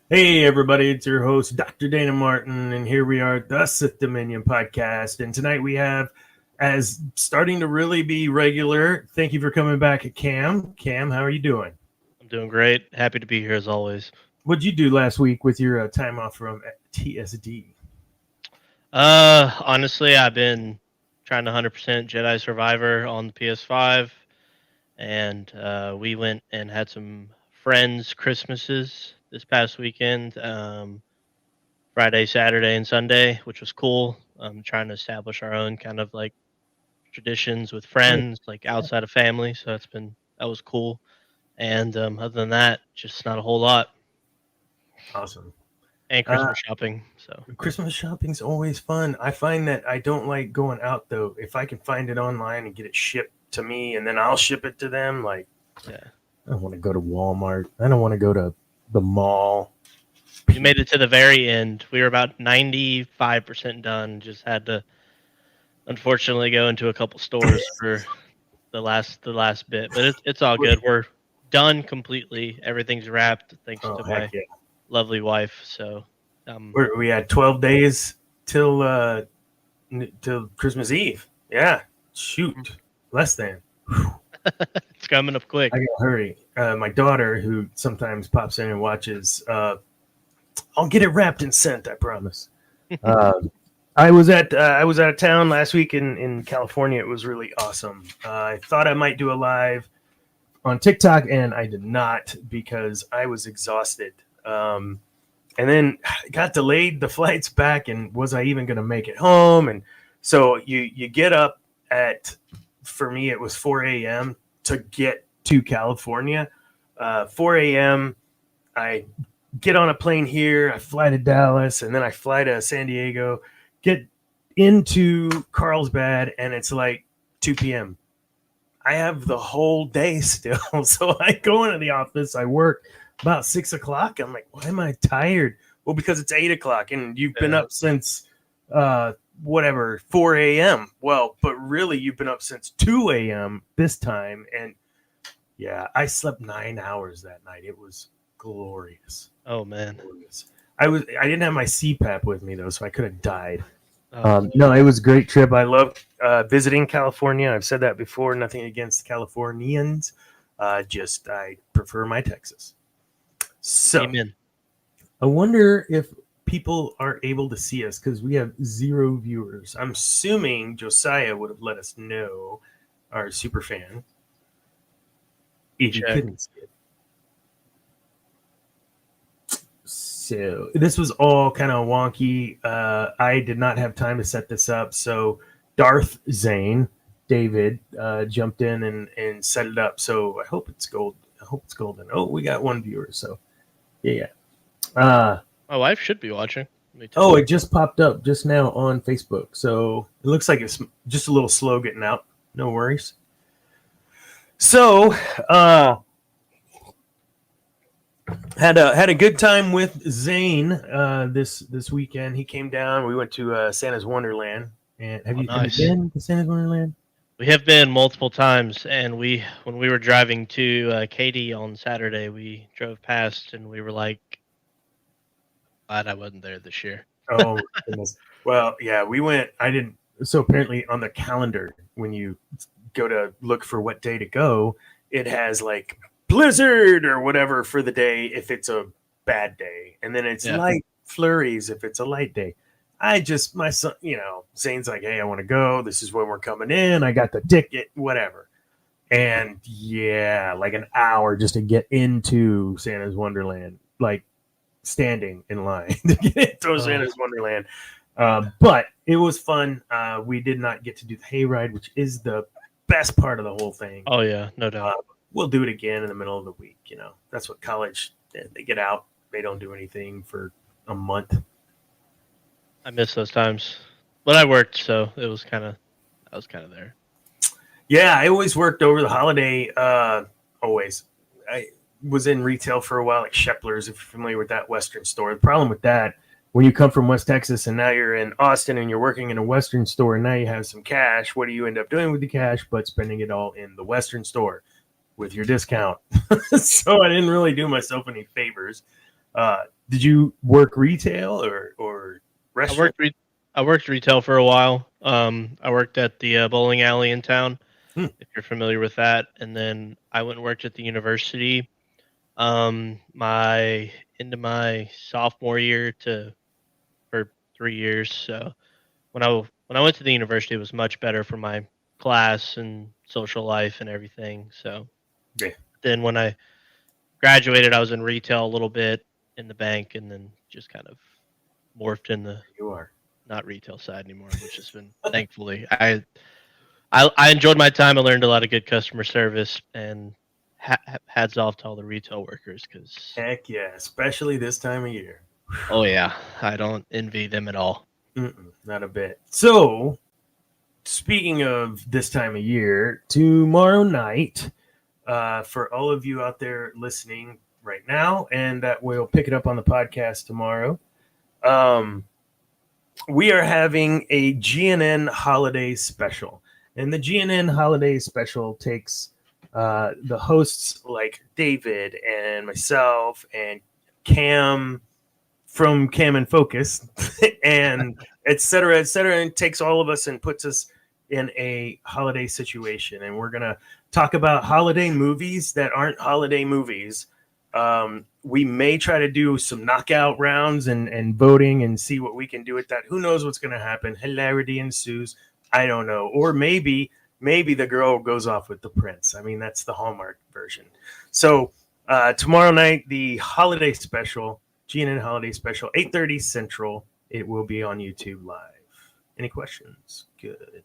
Hey everybody, it's your host Dr. Dana Martin, and here we are at the Sith Dominion podcast. And tonight we have, as starting to really be regular, thank you for coming back, Cam. Cam, how are you doing? I'm doing great. Happy to be here as always. What'd you do last week with your time off from TSD? Honestly, I've been trying to 100% Jedi Survivor on the PS5, and we went and had some friends' Christmases this past weekend, Friday, Saturday, and Sunday, which was cool. Trying to establish our own kind of like traditions with friends, like outside of family. So that was cool. And other than that, just not a whole lot. Awesome. And Christmas shopping. So Christmas shopping's always fun. I find that I don't like going out though. If I can find it online and get it shipped to me and then I'll ship it to them, like yeah. I don't want to go to Walmart. I don't want to go to the mall. We made it to the very end. We were about 95% done. Just had to, unfortunately, go into a couple stores for the last bit. But it's all good. We're done completely. Everything's wrapped thanks to my Yeah. lovely wife. So, We had 12 days till Christmas Eve. Yeah, shoot, less than. it's coming up quick. I gotta hurry. My daughter, who sometimes pops in and watches, I'll get it wrapped and sent. I promise. I was out of town last week in California. It was really awesome. I thought I might do a live on TikTok, and I did not because I was exhausted. And then it got delayed the flights back, and was I even going to make it home? And so you get up at, for me it was 4 a.m. to get to California. 4 a.m. I get on a plane here, I fly to Dallas, and then I fly to San Diego, get into Carlsbad, and it's like 2 p.m. I have the whole day still. So I go into the office, I work about 6 o'clock. I'm like, why am I tired? Well, because it's 8 o'clock and you've been up since 4 a.m. Well, but really you've been up since 2 a.m. this time. And yeah, I slept 9 hours that night. It was glorious. Oh man, glorious. I didn't have my CPAP with me though, so I could have died. oh. No, it was a great trip. I love visiting California. I've said that before. Nothing against Californians. Just I prefer my Texas. So Amen. I wonder if people are able to see us because we have 0 viewers. I'm assuming Josiah would have let us know, our super fan, if you couldn't see it. So this was all kind of wonky. I did not have time to set this up. So Darth Zane, David, jumped in and set it up. So I hope it's gold. I hope it's golden. Oh, we got 1 viewer. So yeah. My wife should be watching. Oh, it just popped up just now on Facebook. So it looks like it's just a little slow getting out. No worries. So had a good time with Zane this weekend. He came down. We went to Santa's Wonderland. And have you been to Santa's Wonderland? We have been multiple times, and when we were driving to Katy on Saturday, we drove past, and we were like, "Glad I wasn't there this year." Oh goodness! Well, yeah, we went. I didn't. So apparently, on the calendar, when you go to look for what day to go, it has like blizzard or whatever for the day if it's a bad day, and then it's light flurries if it's a light day. My son, Zane's like, hey, I want to go. This is when we're coming in. I got the ticket, whatever. And yeah, like an hour just to get into Santa's Wonderland, like standing in line to get into Santa's Wonderland. But it was fun. We did not get to do the hayride, which is the best part of the whole thing. Oh yeah, no doubt. We'll do it again in the middle of the week. That's what college, they get out. They don't do anything for a month. I miss those times, but I worked, so I was kind of there. Yeah, I always worked over the holiday. Always, I was in retail for a while, like Shepler's, if you're familiar with that Western store. The problem with that, when you come from West Texas and now you're in Austin and you're working in a Western store and now you have some cash, what do you end up doing with the cash but spending it all in the Western store with your discount? So I didn't really do myself any favors. did you work retail or I restaurant? worked I worked retail for a while. I worked at the bowling alley in town, Hmm, if you're familiar with that, and then I went and worked at the university. My into my sophomore year to for 3 years. So when I went to the university, it was much better for my class and social life and everything. So yeah, then when I graduated, I was in retail a little bit in the bank, and then just kind of morphed in the you are. not retail side anymore, which has been thankfully I enjoyed my time. I learned a lot of good customer service, and hats off to all the retail workers because Heck yeah, especially this time of year. oh yeah, I don't envy them at all. Not a bit. So, speaking of this time of year, tomorrow night, for all of you out there listening right now, and that will pick it up on the podcast tomorrow, um, we are having a GNN holiday special. And the GNN holiday special takes the hosts like David and myself and Cam from Cam and Focus and et cetera, and takes all of us and puts us in a holiday situation. And we're going to talk about holiday movies that aren't holiday movies. We may try to do some knockout rounds and voting and see what we can do with that. Who knows what's going to happen? Hilarity ensues. I don't know. Or maybe the girl goes off with the prince. I mean, that's the Hallmark version. So tomorrow night, the holiday special, GNN holiday special, 8:30 Central. It will be on YouTube Live. Any questions? Good.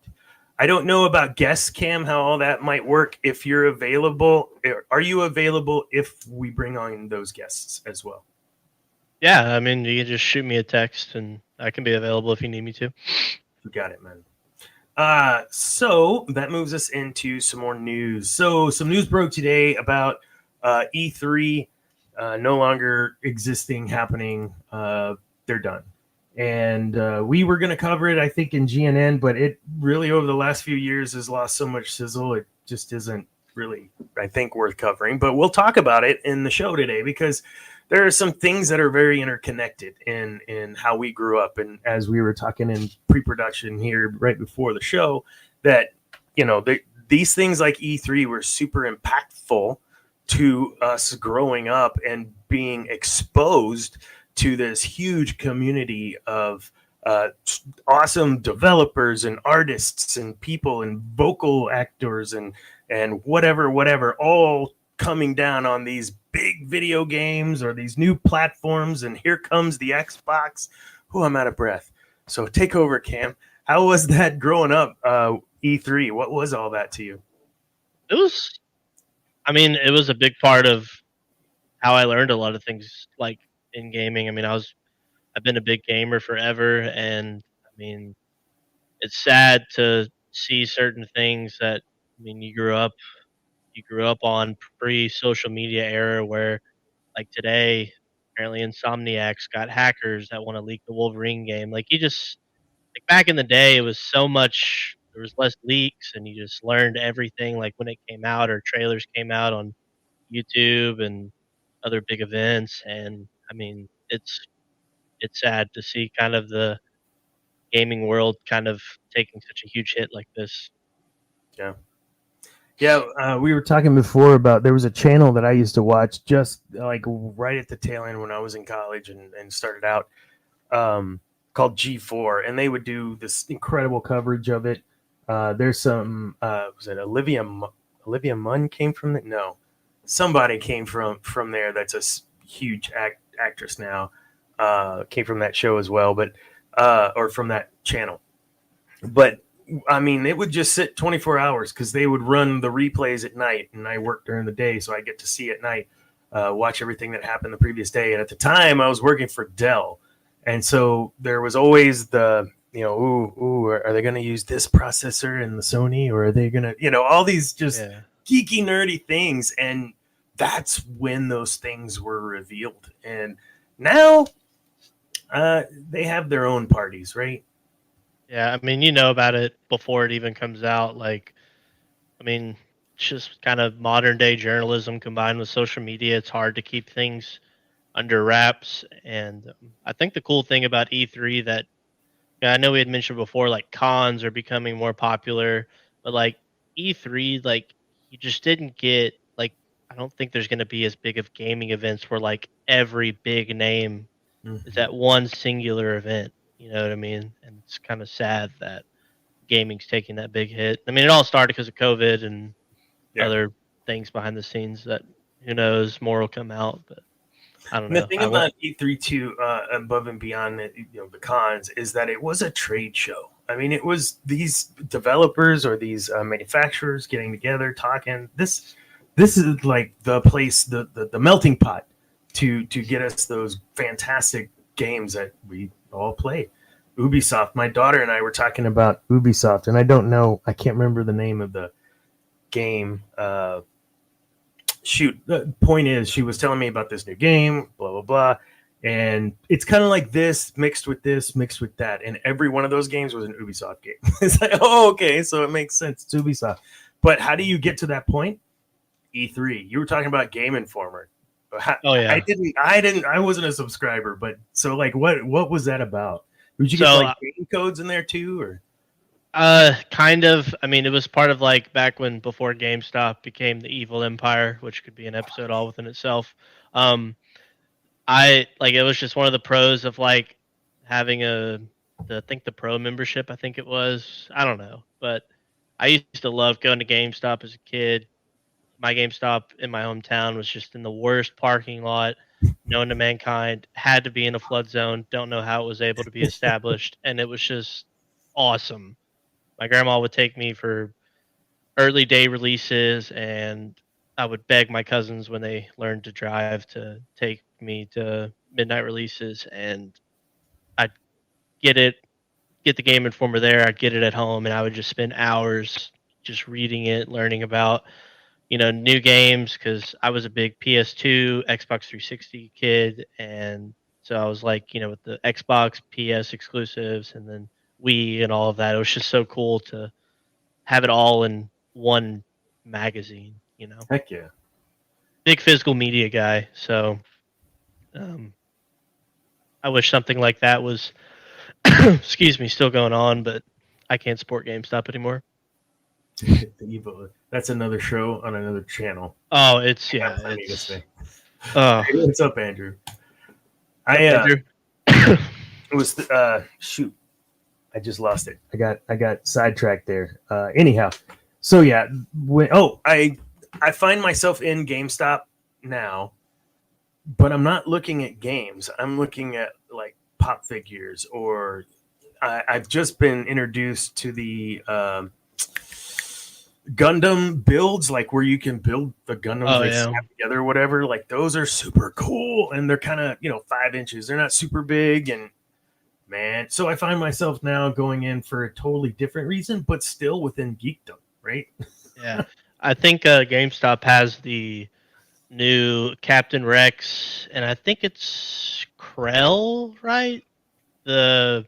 I don't know about guest cam, how all that might work. If you're available, are you available if we bring on those guests as well? Yeah, I mean you can just shoot me a text, and I can be available if you need me to. You got it, man. So that moves us into some more news. So some news broke today about E3 no longer existing, happening. They're done. And we were going to cover it, I think, in GNN, but it really, over the last few years, has lost so much sizzle. It just isn't really, I think, worth covering. But we'll talk about it in the show today because there are some things that are very interconnected in how we grew up. And as we were talking in pre-production here right before the show, that, these things like E3 were super impactful to us growing up and being exposed to this huge community of awesome developers and artists and people and vocal actors and whatever, all coming down on these big video games or these new platforms. And here comes the Xbox. Oh, I'm out of breath. So take over, Cam. How was that growing up? E3. What was all that to you? It was, I mean, it was a big part of how I learned a lot of things, like in gaming. I mean, I've been a big gamer forever, and I mean, it's sad to see certain things that I mean you grew up on pre social media era where like today apparently Insomniac's got hackers that want to leak the Wolverine game. Like you just like back in the day it was so much there was less leaks and you just learned everything like when it came out or trailers came out on YouTube and other big events. And I mean it's sad to see kind of the gaming world kind of taking such a huge hit like this. Yeah. Yeah, we were talking before about there was a channel that I used to watch just like right at the tail end when I was in college and started out called G4, and they would do this incredible coverage of it. There's some was it Olivia Munn came from it? No, somebody came from there. That's a huge actress now. Came from that show as well, but or from that channel. But I mean, it would just sit 24 hours because they would run the replays at night, and I work during the day, so I get to see at night, watch everything that happened the previous day. And at the time, I was working for Dell, and so there was always the are they going to use this processor in the Sony, or are they going to all these just Yeah. geeky nerdy things, and that's when those things were revealed. And now they have their own parties, right? Yeah, I mean, you know about it before it even comes out. Like, I mean, it's just kind of modern day journalism combined with social media. It's hard to keep things under wraps. And I think the cool thing about E3 that I know we had mentioned before, like cons are becoming more popular, but like E3, like you just didn't get like I don't think there's going to be as big of gaming events where like every big name is Mhm. at one singular event. You know what I mean? And it's kind of sad that gaming's taking that big hit. I mean, it all started because of COVID and Yeah. other things behind the scenes that who knows more will come out, but I don't And the know. thing I want about E3 too, above and beyond the cons, is that it was a trade show. I mean, it was these developers or these manufacturers getting together, talking. This is like the place, the melting pot to get us those fantastic games that we all play. Ubisoft. My daughter and I were talking about Ubisoft, and I can't remember the name of the game. Shoot, the point is, she was telling me about this new game, blah blah blah, and it's kind of like this mixed with this, mixed with that, and every one of those games was an Ubisoft game. It's like, oh, okay, so it makes sense. It's Ubisoft, but how do you get to that point? E3. You were talking about Game Informer. oh I yeah. didn't, I wasn't a subscriber, but so like, what was that about? Did you get So like game codes in there too, or? kind of. I mean, it was part of like back when before GameStop became the evil empire, which could be an episode all within itself. Um, I like it was just one of the pros of like having I think the pro membership. I think it was. I don't know, but I used to love going to GameStop as a kid. My GameStop in my hometown was just in the worst parking lot known to mankind. Had to be in a flood zone. Don't know how it was able to be established, and it was just awesome. My grandma would take me for early day releases, and I would beg my cousins when they learned to drive to take me to midnight releases, and I'd get it, get the Game Informer there. I'd get it at home, and I would just spend hours just reading it, learning about new games because I was a big PS2, Xbox 360 kid, and so I was like, with the Xbox, PS exclusives, and then Wii and all of that. It was just so cool to have it all in one magazine. Heck yeah. Big physical media guy, so um, I wish something like that was, excuse me, still going on, but I can't support GameStop anymore. The evil. That's another show on another channel. Oh, I got plenty to say. Oh, Hey, what's up, Andrew? what's up, I Andrew? was shoot, I just lost it. I got sidetracked there. Anyhow, so yeah, I find myself in GameStop now, but I'm not looking at games. I'm looking at like pop figures, or I've just been introduced to the Gundam builds, like where you can build the Gundams Oh they yeah. snap together or whatever. Like those are super cool, and they're kind of 5 inches. They're not super big, and man, so I find myself now going in for a totally different reason, but still within geekdom, right? Yeah, I think GameStop has the new Captain Rex, and I think it's Krell, right? The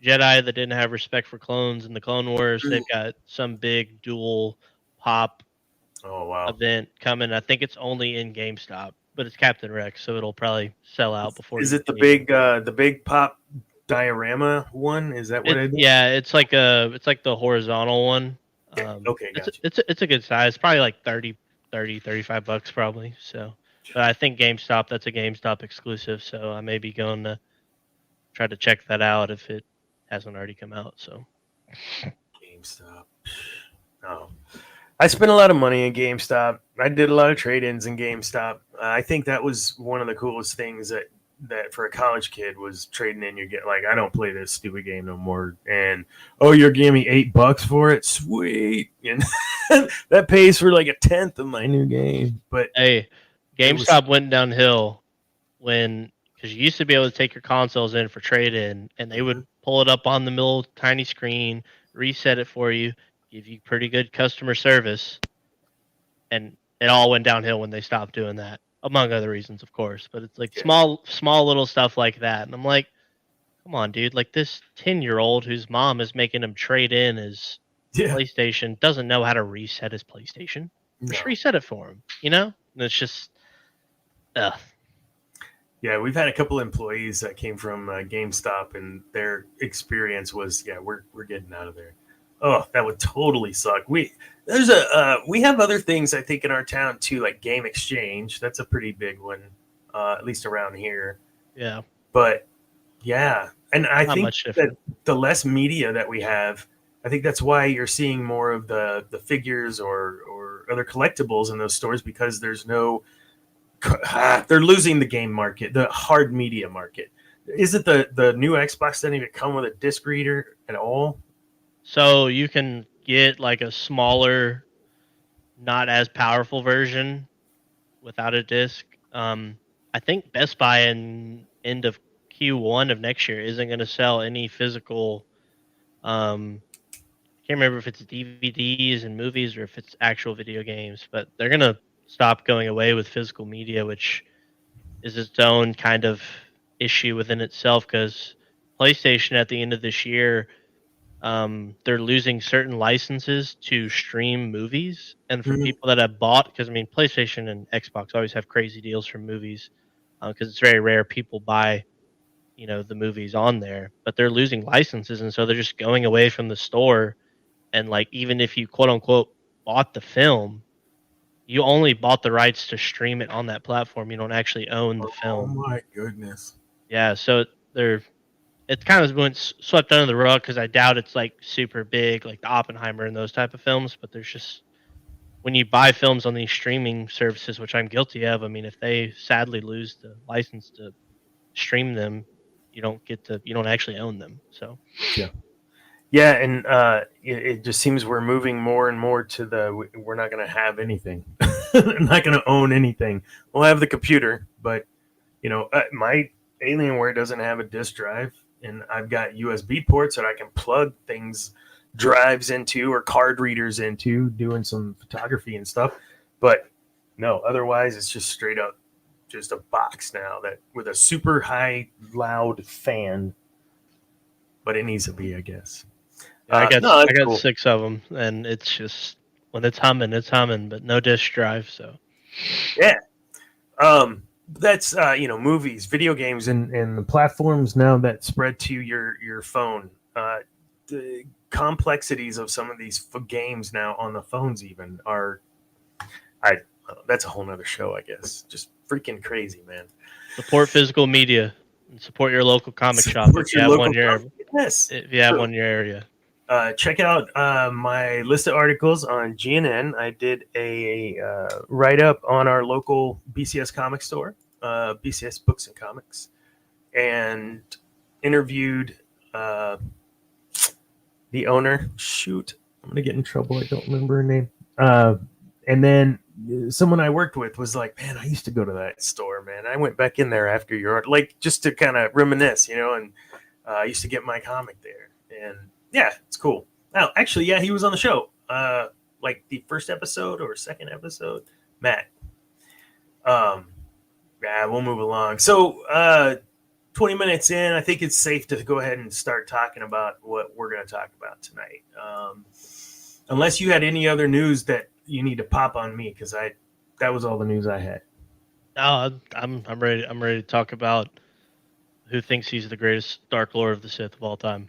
Jedi that didn't have respect for clones in the Clone Wars. They've got some big dual pop Oh wow! event coming. I think it's only in GameStop, but it's Captain Rex, so it'll probably sell out before Is you it can even. the big pop diorama one? Is that what It it is? Yeah, it's like the horizontal one. Okay, okay, It's gotcha. it's a good size. Probably like 35 bucks probably. So, but I think GameStop that's a GameStop exclusive. So I may be going to try to check that out if it hasn't already come out. So GameStop. Oh, I spent a lot of money in GameStop. I did a lot of trade-ins in GameStop. I think that was one of the coolest things that for a college kid was trading in. You get like, I don't play this stupid game no more, and oh, you're giving me $8 for it, sweet, and that pays for like a tenth of my new game. But hey, it was GameStop went downhill when because you used to be able to take your consoles in for trade in, and they would mhm. pull it up on the little tiny screen, reset it for you, give you pretty good customer service, and it all went downhill when they stopped doing that, among other reasons, of course. But it's like Yeah, small little stuff like that, and I'm like, come on, dude! Like this 10-year-old whose mom is making him trade in his yeah, PlayStation doesn't know how to reset his PlayStation. Just no. reset it for him, you know? And it's just, ugh. Yeah, we've had a couple employees that came from GameStop, and their experience was, yeah, we're getting out of there. Oh, that would totally suck. We have other things I think in our town too, like Game Exchange. That's a pretty big one, at least around here. Yeah, But yeah, and I not think much that different. the less media that we have, I think that's why you're seeing more of the figures or other collectibles in those stores because there's no they're losing the game market, the hard media market. Is it the new Xbox doesn't even come with a disc reader at all? So you can get like a smaller, not as powerful version without a disc. I think Best Buy in end of Q1 of next year isn't going to sell any physical. I can't remember if it's DVDs and movies or if it's actual video games, but they're going to stop going away with physical media, which is its own kind of issue within itself because PlayStation at the end of this year, they're losing certain licenses to stream movies. And for Mhm. people that have bought, because I mean, PlayStation and Xbox always have crazy deals for movies because it's very rare people buy, the movies on there, but they're losing licenses. And so they're just going away from the store. And like, even if you quote unquote bought the film, you only bought the rights to stream it on that platform. You don't actually own the Oh film. my goodness. Yeah, so they're it kind of went swept under the rug because I doubt it's like super big, like the Oppenheimer and those type of films. But there's just when you buy films on these streaming services, which I'm guilty of. I mean, if they sadly lose the license to stream them, you don't actually own them. So Yeah. Yeah, and it just seems we're moving more and more to we're not going to have anything, not going to own anything. We'll have the computer, but my Alienware doesn't have a disk drive, and I've got USB ports that I can plug things, drives into or card readers into, doing some photography and stuff. But no, otherwise it's just straight up just a box now that with a super high loud fan, but it needs to be, I guess. yeah, No, I that's got cool. 6 of them, and it's just when it's humming, but no disk drive. So Yeah. That's movies, video games, and the platforms now that spread to your phone. The complexities of some of these games now on the phones even are I that's a whole nother show, I guess. Just freaking crazy, man. support physical media and support your local comic shop Support your local company. Yes, if you have true. one in your area. Check out my list of articles on GNN. I did a write up on our local BCS comic store, BCS Books and Comics, and interviewed uh, the owner. Shoot, I'm gonna get in trouble. I don't remember her name. And then someone I worked with was like, "Man, I used to go to that store, man. I went back in there after your like just to kind of reminisce, and I used to get my comic there, and yeah, it's cool." Now, actually, yeah, he was on the show, like the first episode or second episode. Matt. Um, yeah, we'll move along. So, 20 minutes in, I think it's safe to go ahead and start talking about what we're going to talk about tonight. Unless you had any other news that you need to pop on me, because that was all the news I had. No, I'm ready. I'm ready to talk about who thinks he's the greatest Dark Lord of the Sith of all time.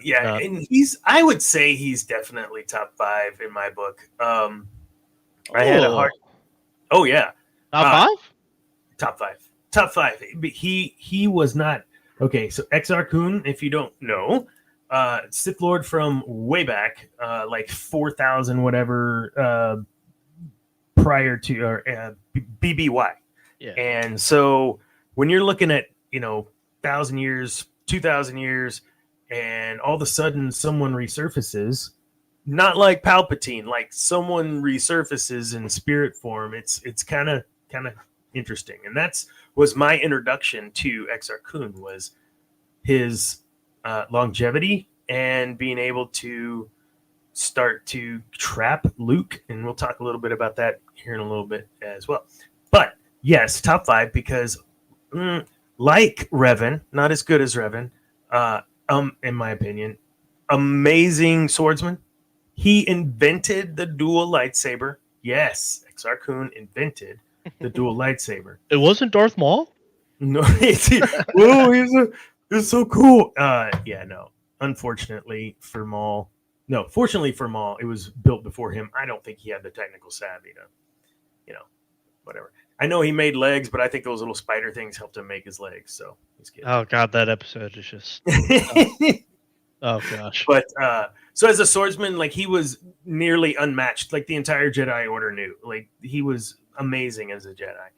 Yeah, Not and I would say he's definitely top five in my book. I had a oh hard, oh yeah, top uh, five. top five, top five. But he was not okay. So Exar Kun, if you don't know, Sith Lord from way back, like 4,000 whatever prior to or BBY, Yeah, and so when you're looking at 1,000 years, 2,000 years, and all of a sudden someone resurfaces, not like Palpatine, like someone resurfaces in spirit form. It's kind of interesting, and that's was my introduction to Exar Kun was his longevity and being able to start to trap Luke, and we'll talk a little bit about that here in a little bit as well. But yes, top five because like Revan, not as good as Revan, in my opinion, amazing swordsman. He invented the dual lightsaber. Yes, Exar Kun invented the dual lightsaber. it wasn't Darth Maul. No, whoa, he's so cool. Yeah, no. Unfortunately for Maul, no. Fortunately for Maul, it was built before him. I don't think he had the technical savvy to, you know, whatever. I know he made legs, but I think those little spider things helped him make his legs. So he's good. Oh god, that episode is just. Oh gosh. But so as a swordsman, like he was nearly unmatched. Like the entire Jedi Order knew. Like he was amazing as a Jedi.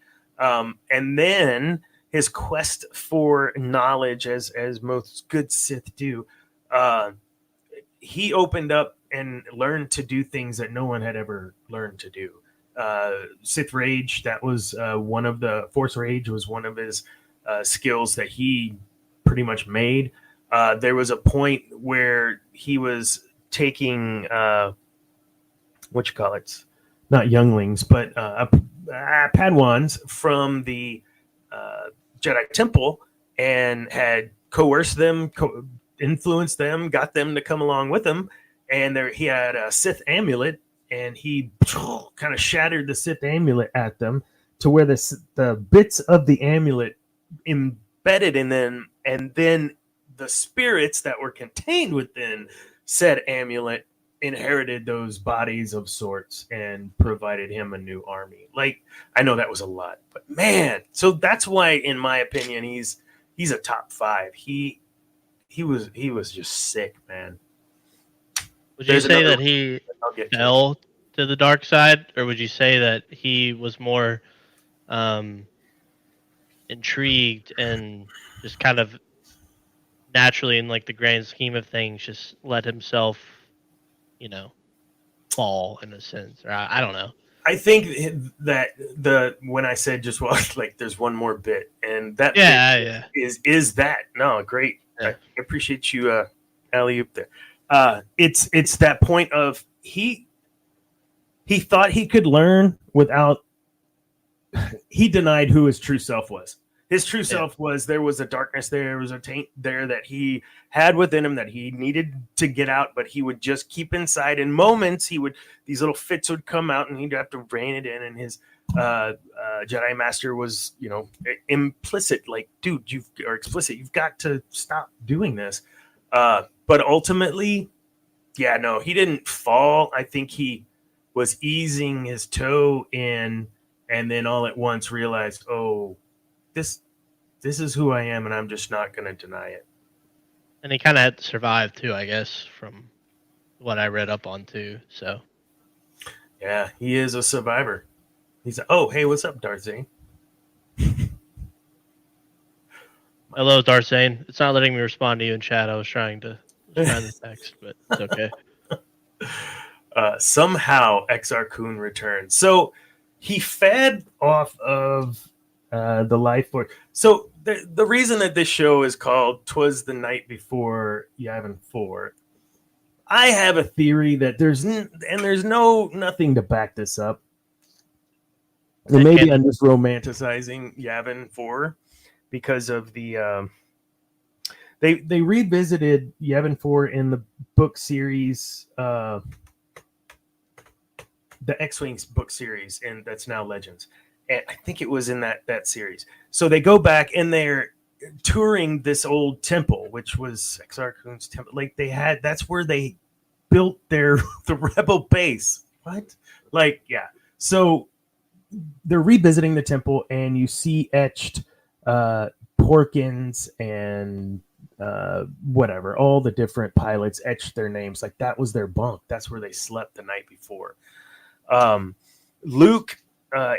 And then his quest for knowledge, as most good Sith do, he opened up and learned to do things that no one had ever learned to do. Sith Rage, that was one of the Force Rage was one of his skills that he pretty much made. There was a point where he was taking what you call it, not younglings, but Padawans from the Jedi Temple, and had coerced them, influenced them, got them to come along with him. And he had a Sith amulet, and he kind of shattered the Sith amulet at them to where the bits of the amulet embedded in them, and then the spirits that were contained within said amulet inherited those bodies of sorts and provided him a new army. Like, I know that was a lot, but man, so that's why, in my opinion, he's a top 5. He was just sick, man. Would you say that he fell to the dark side, or would you say that he was more intrigued and just kind of naturally, in like the grand scheme of things, just let himself, fall in a sense, or I don't know. I think that when I said just like there's one more bit, and that is that no great. Yeah. I appreciate you alley oop there. It's that point of he thought he could learn without. He denied who his true self was. His true self was, there was a darkness there was a taint there that he had within him that he needed to get out, but he would just keep inside. In moments, these little fits would come out, and he'd have to rein it in. And his Jedi Master was, implicit, like, dude, or explicit, you've got to stop doing this. But ultimately, yeah, no, he didn't fall. I think he was easing his toe in, and then all at once realized, oh, this is who I am, and I'm just not going to deny it. And he kind of had to survive too, I guess, from what I read up on too. So, yeah, he is a survivor. He's oh, hey, what's up, Darth Zane? Hello, Darth Zane. It's not letting me respond to you in chat. I was trying to text, but it's okay. Somehow, Exar Kun returned. So he fed off of the life force. So the reason that this show is called "'Twas the Night Before Yavin IV," I have a theory that there's nothing to back this up. And maybe I'm just romanticizing Yavin IV because of the they revisited Yavin IV in the book series, the X-Wings book series, and that's now Legends. And I think it was in that series. So they go back and they're touring this old temple, which was Exar Kun's temple. Like that's where they built the rebel base. What? Like, yeah. So they're revisiting the temple, and you see etched Porkins and whatever, all the different pilots etched their names. Like, that was their bunk. That's where they slept the night before. Luke,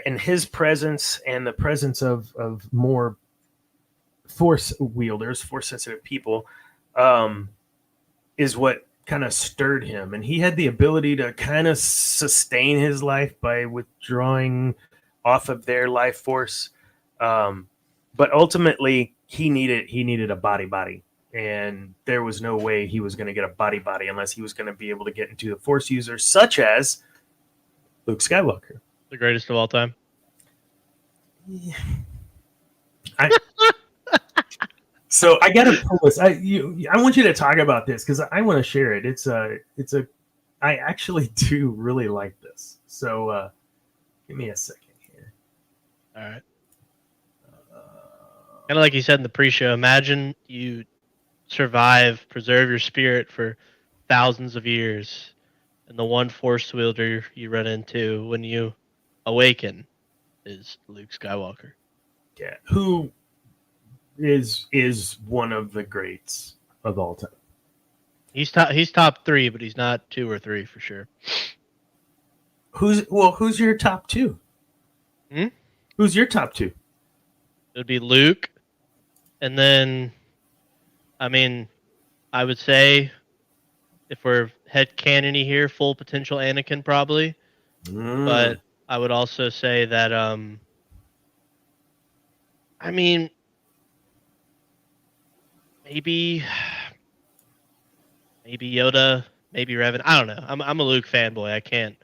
in his presence and the presence of more force wielders, force sensitive people, is what kind of stirred him. And he had the ability to kind of sustain his life by withdrawing off of their life force. But ultimately he needed a body. And there was no way he was going to get a body unless he was going to be able to get into the force users, such as Luke Skywalker. The greatest of all time. Yeah. So I gotta pull this. I want you to talk about this because I want to share it. I actually do really like this. So give me a second here. All right. Kind of like you said in the pre-show. Imagine you survive, preserve your spirit for thousands of years, and the one force wielder you run into when you awaken is Luke Skywalker. Yeah, who is one of the greats of all time. He's top three, but he's not two or three for sure. Who's your top two? Hmm? Who's your top two? It would be Luke, and then I mean, I would say if we're head canony here, full potential Anakin probably, Mm. but I would also say that I mean maybe maybe Yoda, maybe Revan. I don't know. I'm a Luke fanboy. I can't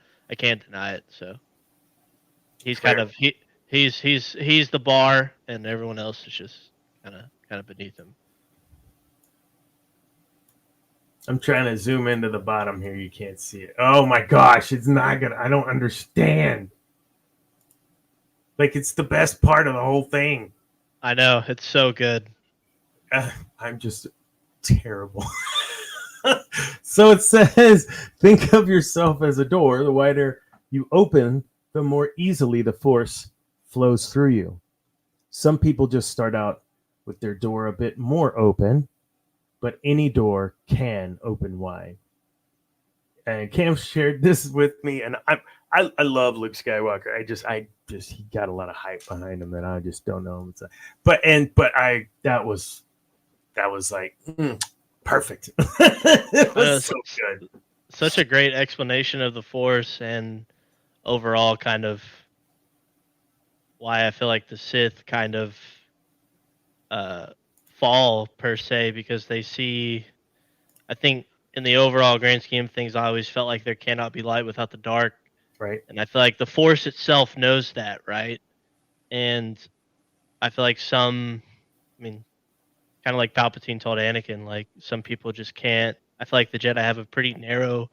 deny it. So he's kind Fair. of he's the bar, and everyone else is just kind of beneath him. I'm trying to zoom into the bottom here. You can't see it. Oh my gosh, it's not gonna. I don't understand. Like it's the best part of the whole thing. I know it's so good. I'm just terrible. So it says, think of yourself as a door. The wider you open, the more easily the force flows through you. Some people just start out with their door a bit more open, but any door can open wide. And Cam shared this with me, and I love Luke Skywalker. I just he got a lot of hype behind him, and I just don't know him. But I that was like perfect. It was so good. Such a great explanation of the Force and overall kind of why I feel like the Sith kind of uh, fall per se because they see. I think in the overall grand scheme of things, I always felt like there cannot be light without the dark, Right. and I feel like the Force itself knows that, right? And I feel like I mean, kind of like Palpatine told Anakin, like some people just can't. I feel like the Jedi have a pretty narrow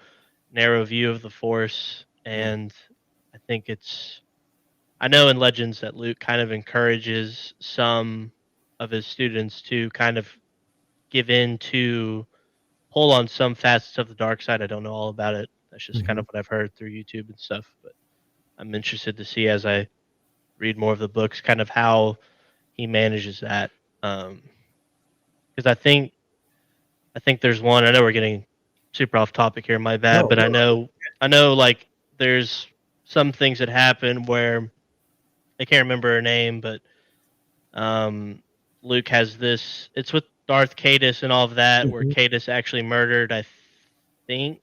view of the Force, Mm. and I think it's. I know in Legends that Luke kind of encourages some of his students to kind of give in to pull on some facets of the dark side. I don't know all about it. That's just kind Mm-hmm. of what I've heard through YouTube and stuff. But I'm interested to see as I read more of the books, kind of how he manages that. Because I think there's one. I know we're getting super off topic here. My bad, No, but no. I know like there's some things that happen where I can't remember her name, but Luke has this. It's with Darth Cadus and all of that, where Mm-hmm. Cadus actually murdered, I think,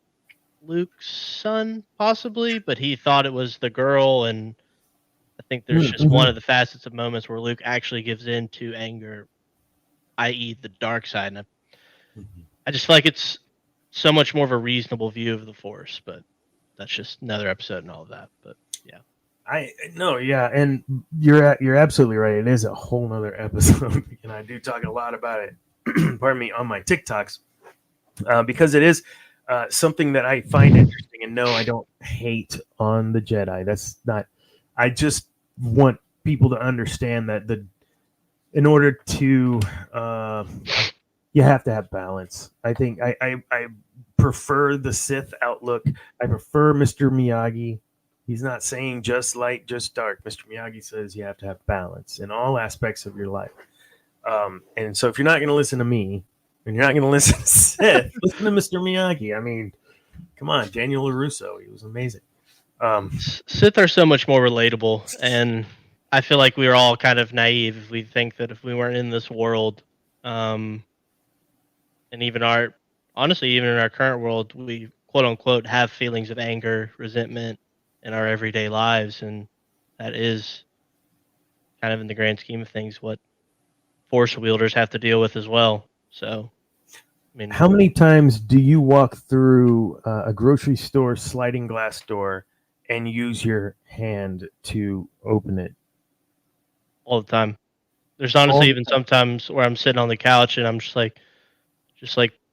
Luke's son, possibly, but he thought it was the girl, and I think there's just Mm-hmm. one of the facets of moments where Luke actually gives in to anger, i.e., the dark side. And I just feel like it's so much more of a reasonable view of the Force, but that's just another episode and all of that. But yeah, I no, yeah, and you're absolutely right. It is a whole nother episode, and I do talk a lot about it. Pardon me, on my TikToks, because it is something that I find interesting. And no, I don't hate on the Jedi. That's not. I just want people to understand that in order to you have to have balance. I think I prefer the Sith outlook. I prefer Mr. Miyagi. He's not saying just light, just dark. Mr. Miyagi says you have to have balance in all aspects of your life. And so if you're not going to listen to me and you're not going to listen to Sith, listen to Mr. Miyagi. I mean, come on, Daniel LaRusso. He was amazing. Sith are so much more relatable, and I feel like we are all kind of naive if we think that if we weren't in this world, um, and even in our current world, we quote unquote have feelings of anger, resentment in our everyday lives, and that is kind of in the grand scheme of things what force wielders have to deal with as well. So, I mean, How many times do you walk through a grocery store sliding glass door and use your hand to open it? all the time. There's All honestly the even time. sometimes where I'm sitting on the couch and I'm just like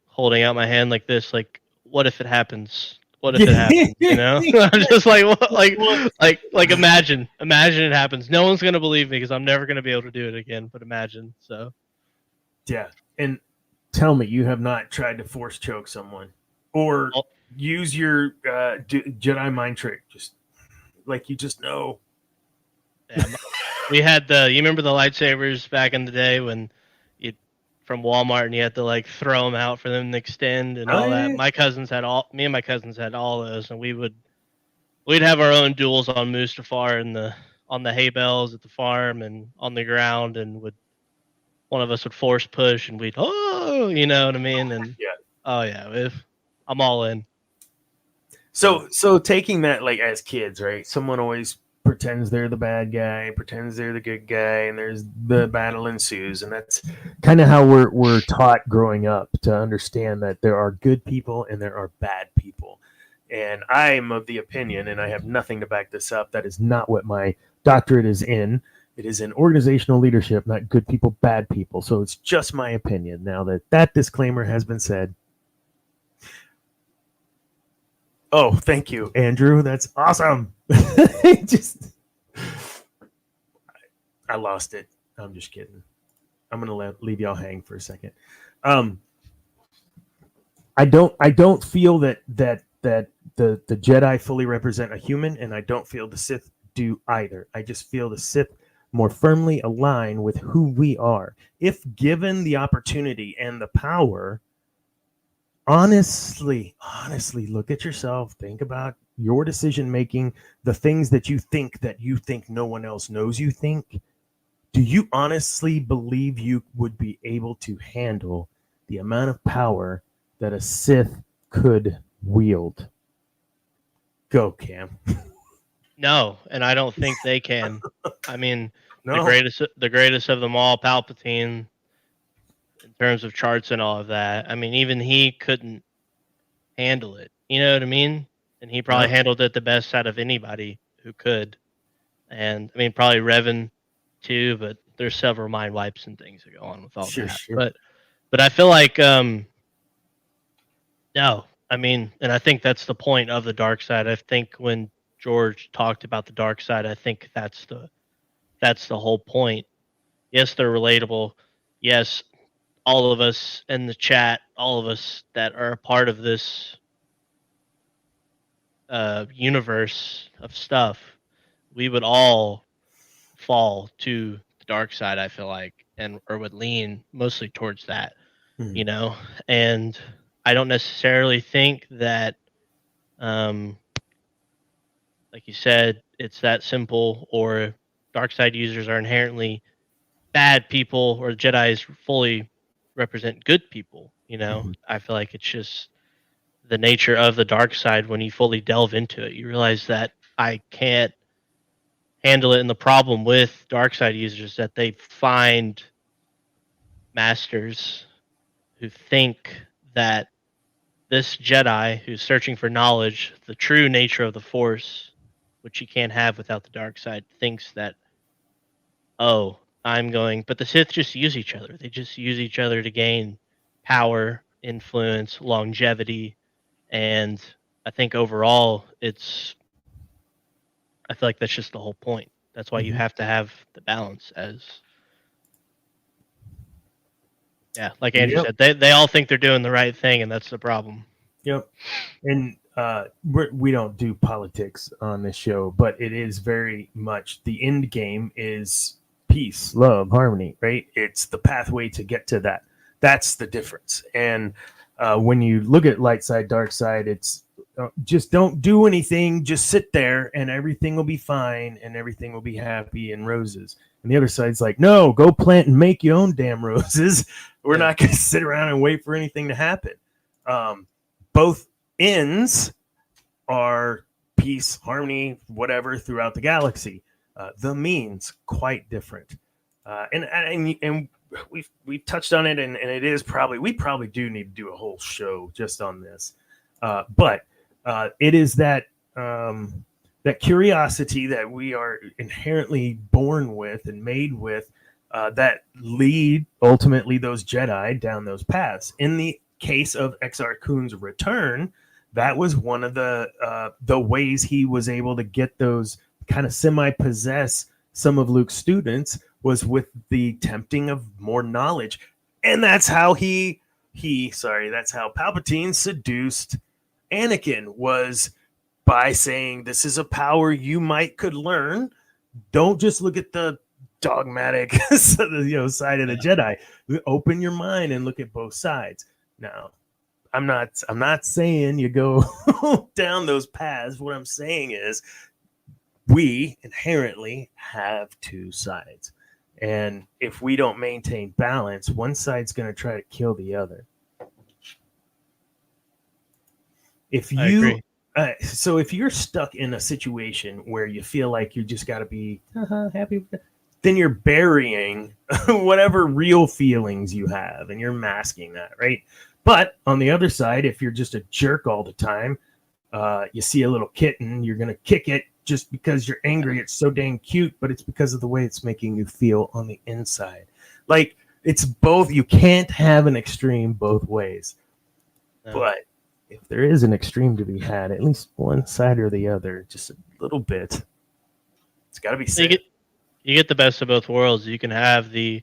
holding out my hand like this, like, what if it happens? What if it happens? You know, I'm just like, what, like imagine it happens. No one's gonna believe me because I'm never gonna be able to do it again. But imagine, so Yeah, and tell me you have not tried to force choke someone or well, use your Jedi mind trick. Just like you just know. yeah, we had you remember the lightsabers back in the day when you from Walmart and you had to like throw them out for them to extend and all that. I, Me and my cousins had all those, and we'd have our own duels on Mustafar and on the hay bales at the farm and on the ground, and one of us would force push and we'd you know what I mean? And yeah. oh yeah, I'm all in. So taking that like as kids, right? Someone always pretends they're the bad guy, pretends they're the good guy, and there's the battle ensues, and that's kind of how we're taught growing up to understand that there are good people and there are bad people. And I'm of the opinion, and I have nothing to back this up, that is not what my doctorate is in. It is in organizational leadership, not good people, bad people. So it's just my opinion. Now that disclaimer has been said. Oh, thank you, Andrew. That's awesome. Just, I lost it. I'm just kidding. I'm gonna leave y'all hang for a second. I don't feel that the Jedi fully represent a human, and I don't feel the Sith do either. I just feel the Sith more firmly align with who we are. If given the opportunity and the power, honestly, look at yourself. Think about your decision making, the things that you think no one else knows you think. Do you honestly believe you would be able to handle the amount of power that a Sith could wield? Go, Cam. No, and I don't think they can. I mean, No. the greatest of them all, Palpatine, in terms of charts and all of that. I mean, even he couldn't handle it. You know what I mean? And he probably No. handled it the best out of anybody who could. And I mean, probably Revan too, but there's several mind wipes and things that go on with all that. Sure. But I feel like no, I mean, and I think that's the point of the dark side. I think when George talked about the dark side, I think that's the whole point. Yes, they're relatable. Yes, all of us in the chat, all of us that are a part of this universe of stuff, we would all fall to the dark side, I feel like, or would lean mostly towards that, you know. And I don't necessarily think that, like you said, it's that simple, or dark side users are inherently bad people, or Jedi's fully represent good people. You know, I feel like it's just the nature of the dark side. When you fully delve into it, you realize that I can't handle it. And the problem with dark side users is that they find masters who think that this Jedi who's searching for knowledge, the true nature of the Force, which you can't have without the dark side, thinks that, oh, but the Sith just use each other. They just use each other to gain power, influence, longevity, and I think overall I feel like that's just the whole point. That's why you have to have the balance like Andrew said, they all think they're doing the right thing, and that's the problem. Yep. And we don't do politics on this show, but it is very much the end game is peace, love, harmony, right? It's the pathway to get to that. That's the difference. And when you look at light side, dark side, it's just don't do anything. Just sit there and everything will be fine and everything will be happy and roses. And the other side's like, no, go plant and make your own damn roses. We're not going to sit around and wait for anything to happen. Both ends are peace, harmony, whatever throughout the galaxy. The means quite different. And we've touched on it, and it is we probably do need to do a whole show just on this. But it is that curiosity that we are inherently born with and made with that lead ultimately those Jedi down those paths. In the case of Exar Kun's return, that was one of the ways he was able to get those kind of semi-possess some of Luke's students, was with the tempting of more knowledge. And that's how that's how Palpatine seduced Anakin, was by saying, this is a power you could learn. Don't just look at the dogmatic side of the Jedi. Open your mind and look at both sides. Now, I'm not saying you go down those paths. What I'm saying is, we inherently have two sides. And if we don't maintain balance, one side's going to try to kill the other. If you so if you're stuck in a situation where you feel like you just got to be happy, then you're burying whatever real feelings you have, and you're masking that, right? But on the other side, if you're just a jerk all the time, you see a little kitten, you're going to kick it just because you're angry. It's so dang cute, but it's because of the way it's making you feel on the inside. Like, it's both. You can't have an extreme both ways. No. But if there is an extreme to be had, at least one side or the other, just a little bit, it's got to be safe. You get the best of both worlds. You can have the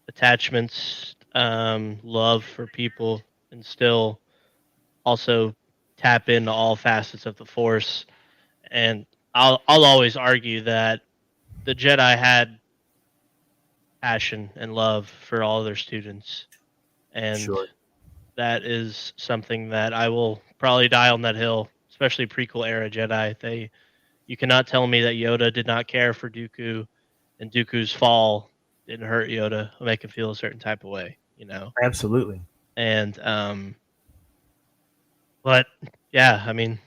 attachments, love for people, and still also tap into all facets of the Force. And I'll always argue that the Jedi had passion and love for all their students, and that is something that I will probably die on that hill, especially prequel era Jedi. You cannot tell me that Yoda did not care for Dooku, and Dooku's fall didn't hurt Yoda or make him feel a certain type of way, Absolutely. And but yeah, I mean,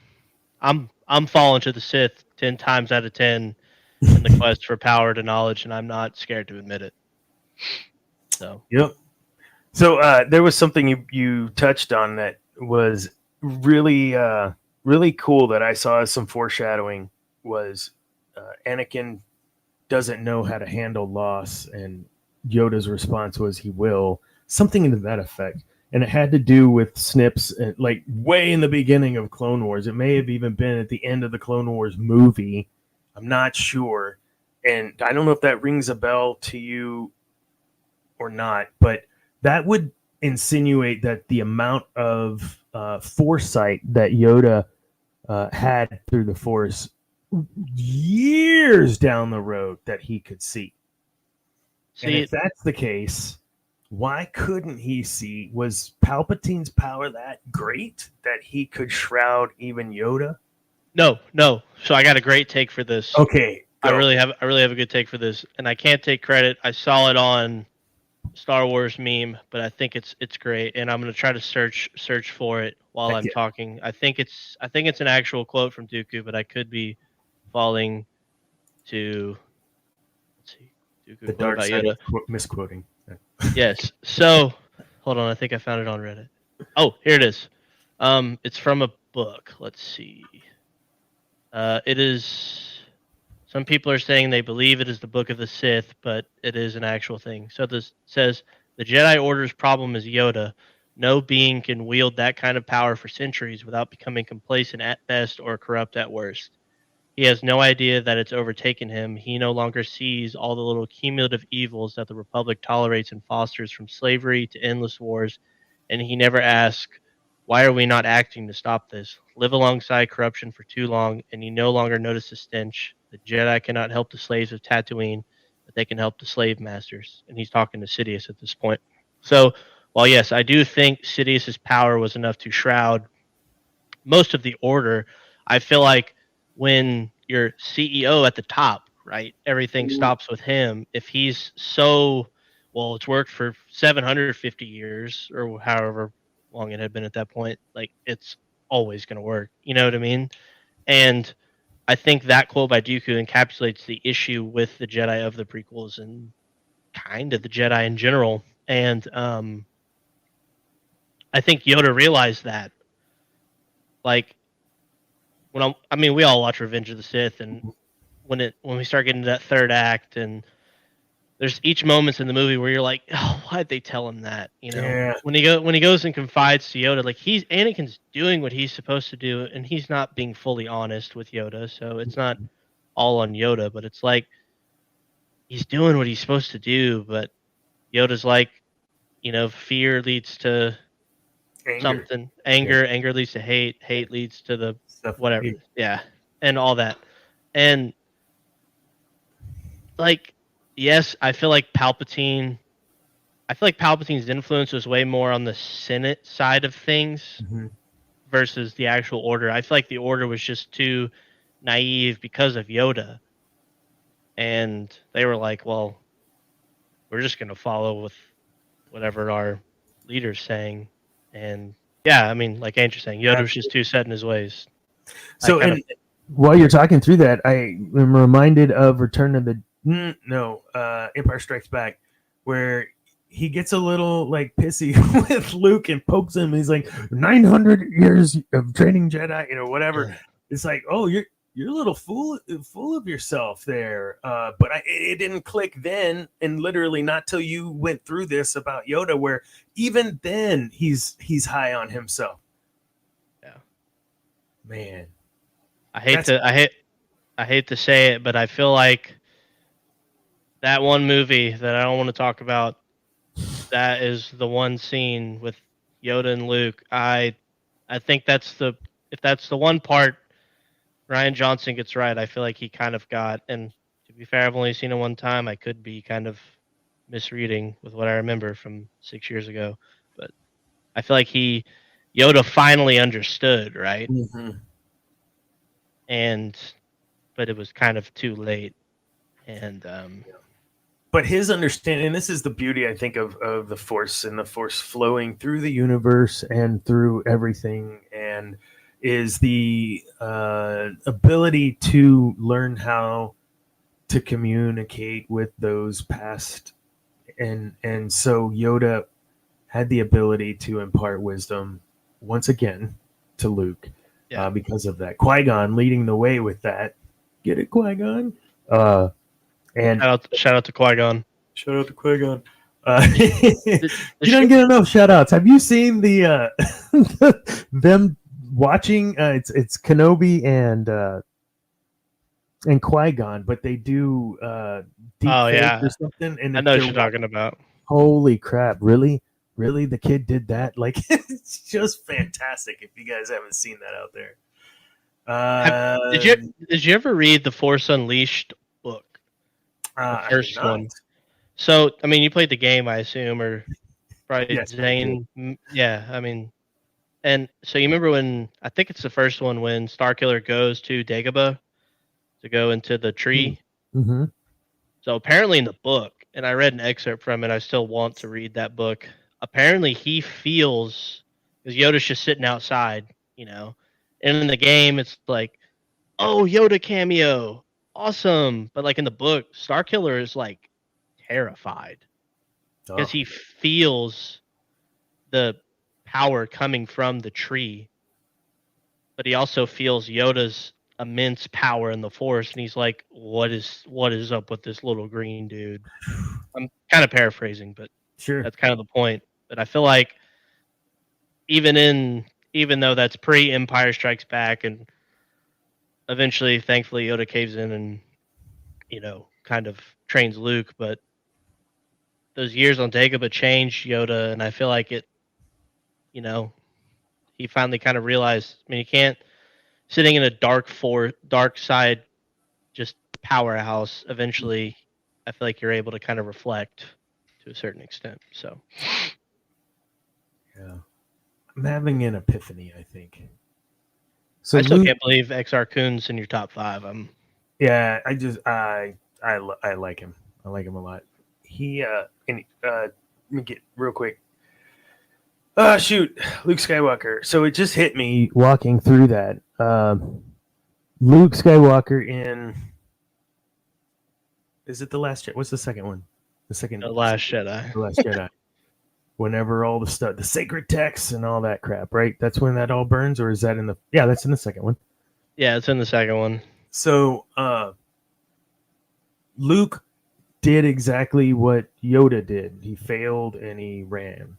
I'm falling to the Sith 10 times out of 10 in the quest for power to knowledge, and I'm not scared to admit it. So yep. So there was something you touched on that was really really cool that I saw as some foreshadowing. Was Anakin doesn't know how to handle loss, and Yoda's response was, he will. Something to that effect. And it had to do with Snips, like way in the beginning of Clone Wars. It may have even been at the end of the Clone Wars movie. I'm not sure. And I don't know if that rings a bell to you or not, but that would insinuate that the amount of foresight that Yoda had through the Force years down the road that he could see. And if that's the case, why couldn't he see? Was Palpatine's power that great that he could shroud even Yoda? No. So I got a great take for this. Okay, go. I really have a good take for this, and I can't take credit. I saw it on Star Wars meme, but I think it's great, and I'm gonna try to search for it while I'm talking. I think it's an actual quote from Dooku, but I could be falling to, let's see, Dooku the dark side of misquoting. Yes. So, hold on. I think I found it on Reddit. Oh, here it is. It's from a book. Let's see. It is. Some people are saying they believe it is the Book of the Sith, but it is an actual thing. So this says, the Jedi Order's problem is Yoda. No being can wield that kind of power for centuries without becoming complacent at best or corrupt at worst. He has no idea that it's overtaken him. He no longer sees all the little cumulative evils that the Republic tolerates and fosters, from slavery to endless wars, and he never asks, why are we not acting to stop this? Live alongside corruption for too long, and you no longer notice the stench. The Jedi cannot help the slaves of Tatooine, but they can help the slave masters. And he's talking to Sidious at this point. So, while yes, I do think Sidious's power was enough to shroud most of the Order, I feel like when your CEO at the top, right, everything stops with him. If he's it's worked for 750 years or however long it had been at that point, like, it's always going to work. You know what I mean? And I think that quote by Dooku encapsulates the issue with the Jedi of the prequels and kind of the Jedi in general. And I think Yoda realized that. Like, we all watch Revenge of the Sith, and when we start getting to that third act, and there's each moments in the movie where you're like, oh, why'd they tell him that? You know, Yeah. when he goes and confides to Yoda, like Anakin's doing what he's supposed to do, and he's not being fully honest with Yoda, so it's not all on Yoda, but it's like he's doing what he's supposed to do, but Yoda's like, fear leads to Anger. something, Yeah. anger leads to hate leads to the Stuff. whatever, yeah, and all that, and like, yes, I feel like Palpatine's influence was way more on the Senate side of things Mhm. versus the actual Order. I feel like the Order was just too naive because of Yoda, and they were like, "Well, we're just going to follow with whatever our leader's saying." And yeah, I mean, like Andrew's saying, Yoda was just too set in his ways. So, and while you're talking through that, I am reminded of Return of the Empire Strikes Back, where he gets a little like pissy with Luke and pokes him. He's like 900 years of training Jedi, whatever. It's like, oh, you're a little full of yourself there. But it didn't click then, and literally not till you went through this about Yoda, where even then he's high on himself. Yeah, man. I hate to say it, but I feel like that one movie that I don't want to talk about, that is the one scene with Yoda and Luke. I think if that's the one part Ryan Johnson gets right, I feel like he kind of got. And to be fair, I've only seen it one time. I could be kind of misreading with what I remember from 6 years ago, but I feel like Yoda finally understood, right? Mm-hmm. But it was kind of too late. And but his understanding, and this is the beauty, I think, of the Force and the Force flowing through the universe and through everything, and is the ability to learn how to communicate with those past, and so Yoda had the ability to impart wisdom once again to Luke, because of that. Qui-Gon leading the way with that. Get it, Qui-Gon? And shout out to Qui-Gon. Shout out to Qui-Gon. You don't get enough shout outs. Have you seen the them watching? It's Kenobi and Qui-Gon, but they do deep fake or something. And I know what you're talking about. Holy crap! Really, the kid did that? Like, it's just fantastic. If you guys haven't seen that out there, did you ever read the Force Unleashed book? The first one. So, I mean, you played the game, I assume, or probably Zane. Yeah, I mean, and so you remember when, I think it's the first one, when Starkiller goes to Dagobah to go into the tree. Mm-hmm. So apparently in the book, and I read an excerpt from it, I still want to read that book. Apparently he feels, because Yoda's just sitting outside, and in the game it's like, oh, Yoda cameo, awesome. But like in the book, Starkiller is like terrified because he feels the power coming from the tree, but he also feels Yoda's immense power in the Force, and he's like, what is up with this little green dude? I'm kind of paraphrasing, but sure, that's kind of the point. But I feel like even though that's pre-Empire Strikes Back, and eventually, thankfully, Yoda caves in and kind of trains Luke, but those years on Dagobah changed Yoda, and I feel like it, he finally kind of realized, I mean, you can't, sitting in a dark side, just powerhouse, eventually, I feel like you're able to kind of reflect to a certain extent, so. Yeah. I'm having an epiphany, I think. So I still can't believe Exar Kun's in your top 5. Yeah, I like him. I like him a lot. He let me get real quick. Shoot, Luke Skywalker. So it just hit me walking through that. Luke Skywalker in, is it The Last Jedi? What's the second one? The Last Jedi. The Last Jedi. Whenever all the stuff, the sacred texts and all that crap, right? That's when that all burns, or is that in the? Yeah, that's in the second one. Yeah, it's in the second one. So, Luke did exactly what Yoda did. He failed and he ran.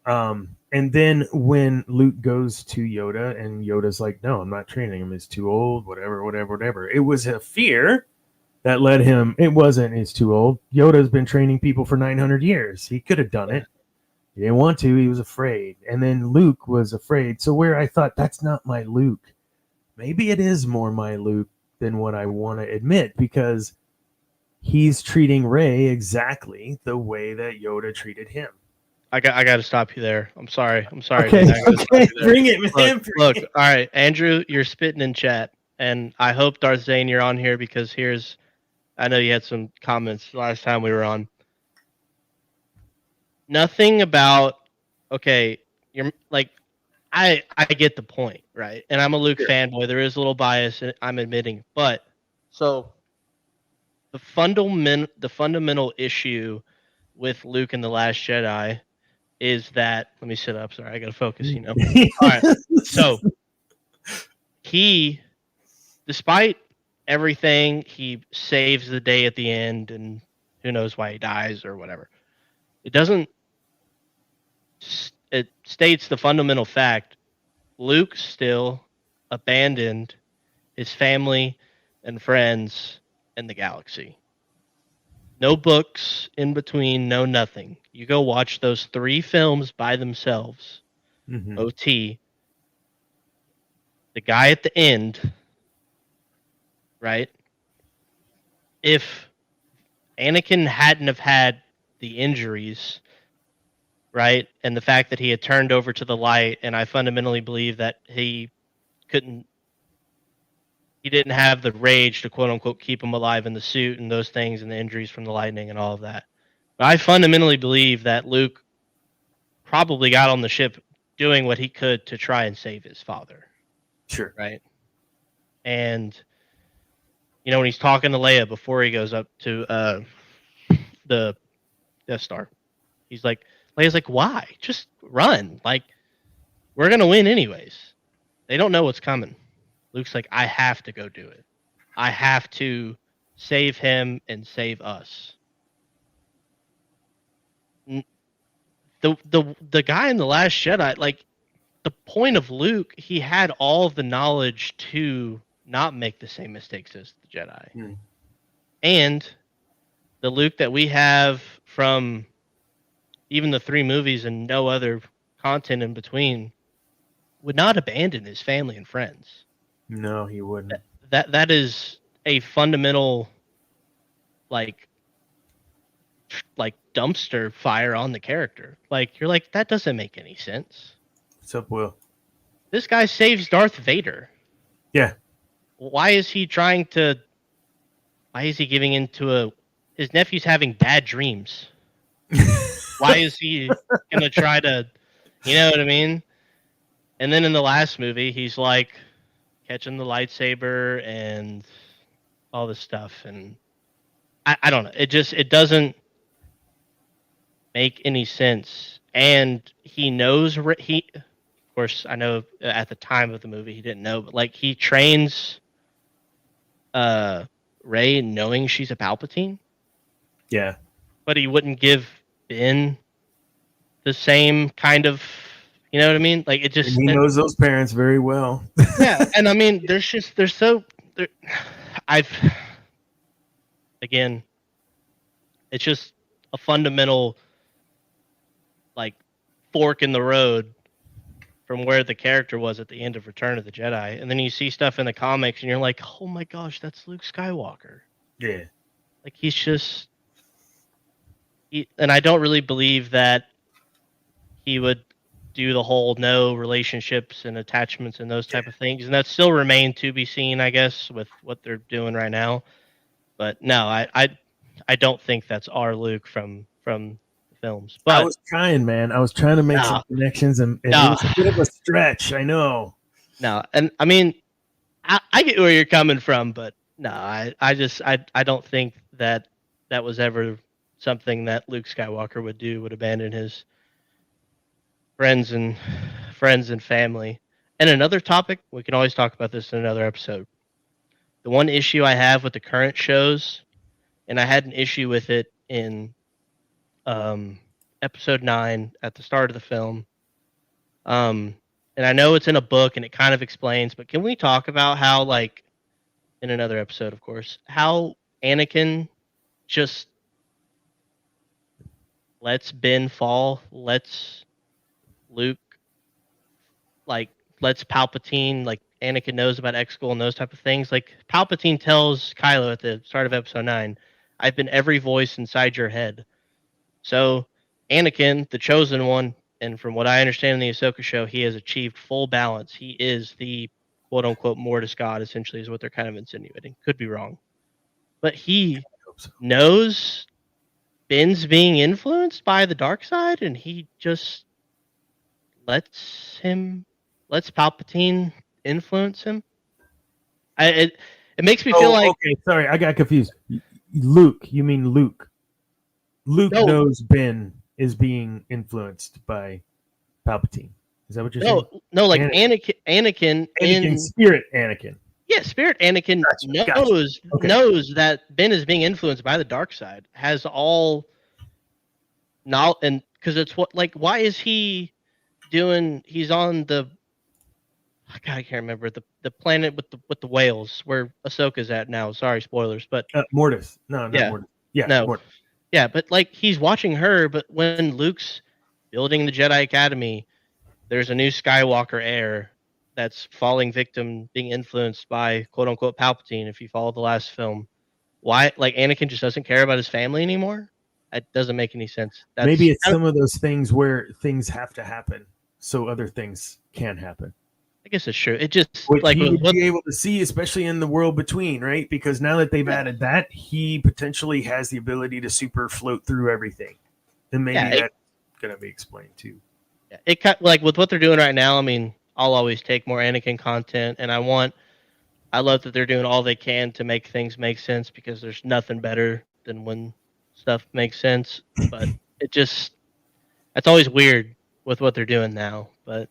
And then when Luke goes to Yoda and Yoda's like, no, I'm not training him. He's too old, whatever. It was a fear that led him. It wasn't, he's too old. Yoda's been training people for 900 years. He could have done it. He didn't want to. He was afraid. And then Luke was afraid. So where I thought, that's not my Luke. Maybe it is more my Luke than what I want to admit, because he's treating Rey exactly the way that Yoda treated him. I got to stop you there. I'm sorry. Okay, okay, bring it, man. Look, all right, Andrew, you're spitting in chat, and I hope Darth Zane, you're on here, because I know you had some comments last time we were on. Nothing about, okay, you're like, I get the point, right? And I'm a Luke fanboy. There is a little bias, I'm admitting, but so the fundamental issue with Luke and the Last Jedi is that, let me sit up. Sorry, I gotta focus. All right. So he, despite everything, he saves the day at the end, and who knows why he dies or whatever. It states the fundamental fact: Luke still abandoned his family and friends in the galaxy. No books in between, no nothing. You go watch those 3 films by themselves. Mm-hmm. OT. The guy at the end, right? If Anakin hadn't have had the injuries, right, and the fact that he had turned over to the light, and I fundamentally believe that he didn't have the rage to quote unquote keep him alive in the suit and those things and the injuries from the lightning and all of that. But I fundamentally believe that Luke probably got on the ship doing what he could to try and save his father. Sure. Right. And, when he's talking to Leia before he goes up to the Death Star, Leia's like, why? Just run. Like, we're going to win anyways. They don't know what's coming. Luke's like, I have to go do it. I have to save him and save us. The guy in The Last Jedi, like, the point of Luke, he had all the knowledge to not make the same mistakes as the Jedi. And the Luke that we have from even the 3 movies and no other content in between would not abandon his family and friends. No, he wouldn't. That is a fundamental, like dumpster fire on the character. Like, you're like, that doesn't make any sense. What's up, Will? This guy saves Darth Vader. Yeah. Why is he giving into his nephew's having bad dreams? Why is he gonna try to, you know what I mean? And then in the last movie, he's like catching the lightsaber and all this stuff, and I don't know. It doesn't make any sense. And he knows of course, I know at the time of the movie he didn't know, but like, he trains Rey knowing she's a Palpatine. Yeah. But he wouldn't give Ben the same kind of, you know what I mean? Like, it just, and he knows those parents very well. Yeah, and I mean, again, it's just a fundamental, like, fork in the road from where the character was at the end of Return of the Jedi. And then you see stuff in the comics and you're like, oh my gosh, that's Luke Skywalker. Yeah. Like, he's just... and I don't really believe that he would do the whole no relationships and attachments and those type of things. And that still remain to be seen, I guess, with what they're doing right now. But no, I don't think that's our Luke from the films. But I was trying, man. I was trying to make some connections, and it was a bit of a stretch. I know. No, and I mean, I get where you're coming from, but no, I don't think that was ever something that Luke Skywalker would do, would abandon his friends and family. And another topic, we can always talk about this in another episode. The one issue I have with the current shows and I had an issue with it in episode 9 at the start of the film. And I know it's in a book and it kind of explains, but can we talk about how, like, in another episode, of course, how Anakin just lets Ben fall, lets Luke, like, lets Palpatine, like, Anakin knows about Exegol and those type of things. Like, Palpatine tells Kylo at the start of episode 9, I've been every voice inside your head. So, Anakin, the chosen one, and from what I understand in the Ahsoka show, he has achieved full balance. He is the quote unquote Mortis God, essentially, is what they're kind of insinuating. Could be wrong. But he knows Ben's being influenced by the dark side, and he just lets Palpatine influence him. It makes me feel like, okay, sorry, I got confused. Luke, you mean Luke? Luke No. knows Ben is being influenced by Palpatine. Is that what you're saying? no, like Anakin in spirit Anakin. Yeah, Spirit Anakin knows that Ben is being influenced by the dark side. Has all now, and because it's what, like, why is he doing? He's on the, God, I can't remember the planet with the whales where Ahsoka's at now. Sorry, spoilers, but Mortis. No, not Mortis. Yeah, no, Mortis. Yeah, but like he's watching her. But when Luke's building the Jedi Academy, there's a new Skywalker heir that's falling victim, being influenced by quote unquote Palpatine. If you follow the last film, why, like, Anakin just doesn't care about his family anymore? It doesn't make any sense. Maybe it's some of those things where things have to happen so other things can happen. I guess it's true. It just, which like, he would be able to see, especially in the world between, right? Because now that they've added that, he potentially has the ability to super float through everything, and maybe that's going to be explained too. Yeah, it like with what they're doing right now. I mean, I'll always take more Anakin content, and I love that they're doing all they can to make things make sense, because there's nothing better than when stuff makes sense. But that's always weird with what they're doing now. But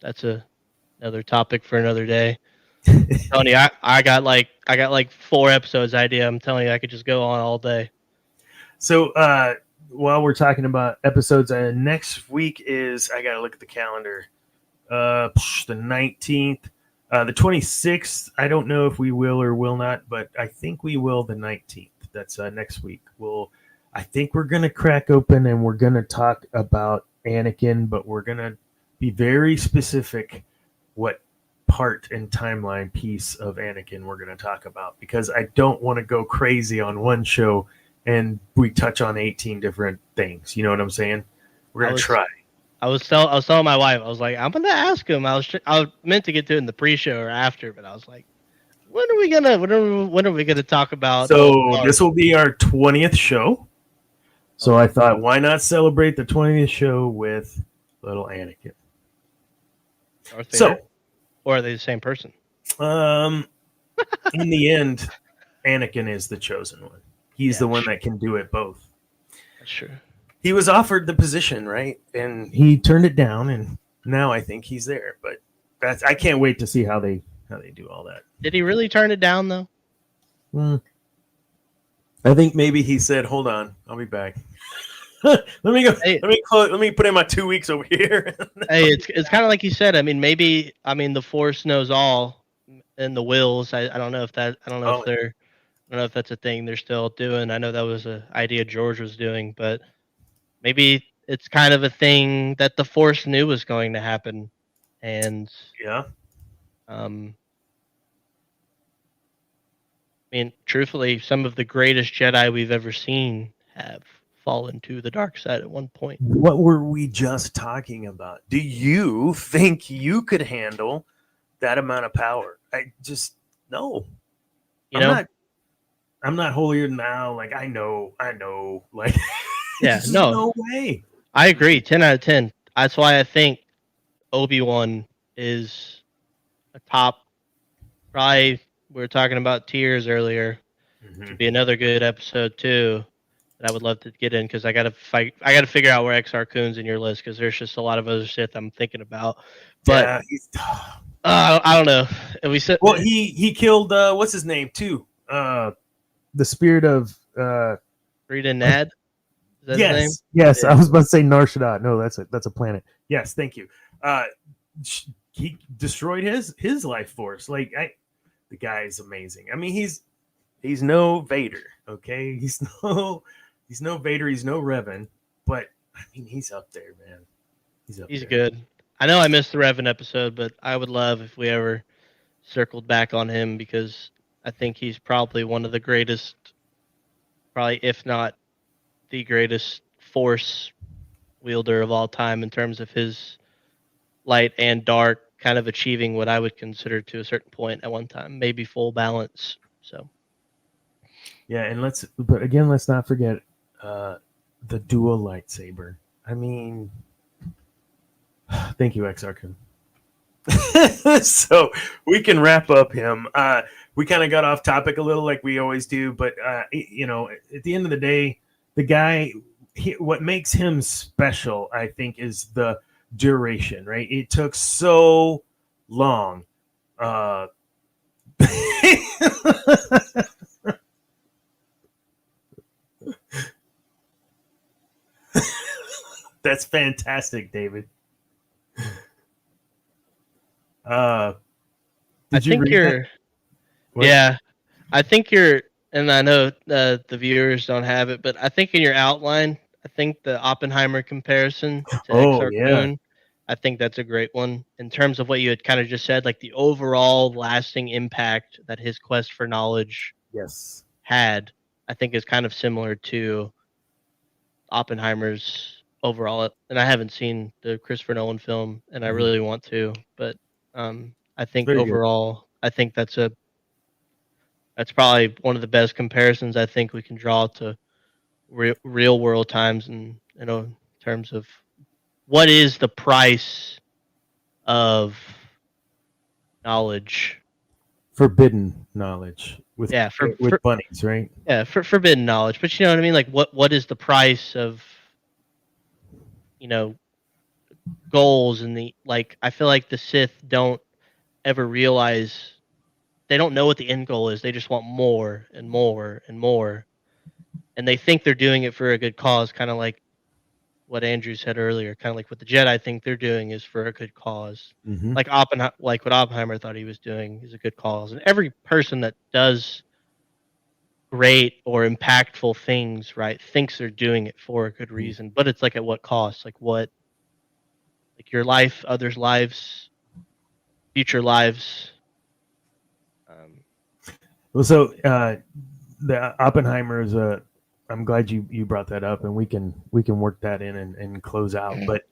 that's another topic for another day. Tony, I got like 4 episodes idea. I'm telling you, I could just go on all day. So while we're talking about episodes, next week is, I gotta look at the calendar. The 19th, the 26th. I don't know if we will or will not, but I think we will the 19th. That's next week. I think we're gonna crack open and we're gonna talk about Anakin, but we're gonna be very specific what part and timeline piece of Anakin we're going to talk about, because I don't want to go crazy on one show and we touch on 18 different things. You know what I'm saying? We're going to try. I was telling my wife, I was like, I'm going to ask him. I was meant to get to it in the pre-show or after, but I was like, when are we gonna talk about? So this will be our 20th show. So I thought, why not celebrate the 20th show with little Anakin? Or are they the same person? In the end, Anakin is the chosen one. He's the one that can do it both. That's true. He was offered the position, right? And he turned it down, and now I think he's there. But I can't wait to see how they do all that. Did he really turn it down though? I think maybe he said, "Hold on, I'll be back." Let me go. Hey, let me put in my 2 weeks over here. Hey, it's kind of like you said. I mean, maybe the Force knows all, and the wills. I don't know if that's a thing they're still doing. I know that was an idea George was doing, but maybe it's kind of a thing that the Force knew was going to happen, and truthfully, some of the greatest Jedi we've ever seen have fallen to the dark side at one point. What were we just talking about? Do you think you could handle that amount of power? I just no. I'm not holier than thou. Like I know. Like no way. I agree. 10 out of 10. That's why I think Obi-Wan is a top. Probably we were talking about tiers earlier. To be another good episode too. I would love to get in, because I got to figure out where Exar Kun's in your list, because there's just a lot of other Sith I'm thinking about. But I don't know. And we said, well, he killed what's his name too. the spirit of Rita Nad. Is that his name? Yes. Yeah. I was about to say Nar Shaddaa. No, that's a planet. Yes, thank you. He destroyed his life force. Like the guy is amazing. I mean, he's no Vader, okay? He's no Vader. He's no Revan, but I mean, he's up there, man. He's good. I know I missed the Revan episode, but I would love if we ever circled back on him because I think he's probably one of the greatest, probably if not the greatest Force wielder of all time in terms of his light and dark kind of achieving what I would consider to a certain point at one time, maybe full balance. So yeah, and let's not forget the dual lightsaber. I mean, thank you, Exar Kun. So we can wrap up him. We kind of got off topic a little, like we always do, but you know, at the end of the day, the guy, what makes him special, I think, is the duration. Right? It took so long. That's fantastic, David. I think you're, yeah, I think you're, and I know the viewers don't have it, but I think in your outline, I think the Oppenheimer comparison to Exar Kun, I think that's a great one in terms of what you had kind of just said, like the overall lasting impact that his quest for knowledge had, I think is kind of similar to Oppenheimer's overall. And I haven't seen the Christopher Nolan film, and I really want to, but I think overall, I think that's probably one of the best comparisons I think we can draw to real world times, and you know, in terms of what is the price of knowledge, forbidden knowledge with bunnies, right? Yeah, for forbidden knowledge, but you know what I mean. Like, what is the price of, you know, goals and the like? I feel like the Sith don't ever realize. They don't know what the end goal is. They just want more and more and more. And they think they're doing it for a good cause, kind of like what Andrew said earlier, kind of like what the Jedi think they're doing is for a good cause. Mm-hmm. Like what Oppenheimer thought he was doing is a good cause. And every person that does great or impactful things, right, thinks they're doing it for a good reason. But it's like at what cost? Like your life, others' lives, future lives. Well, so the Oppenheimer is I'm glad you brought that up, and we can work that in and close out. But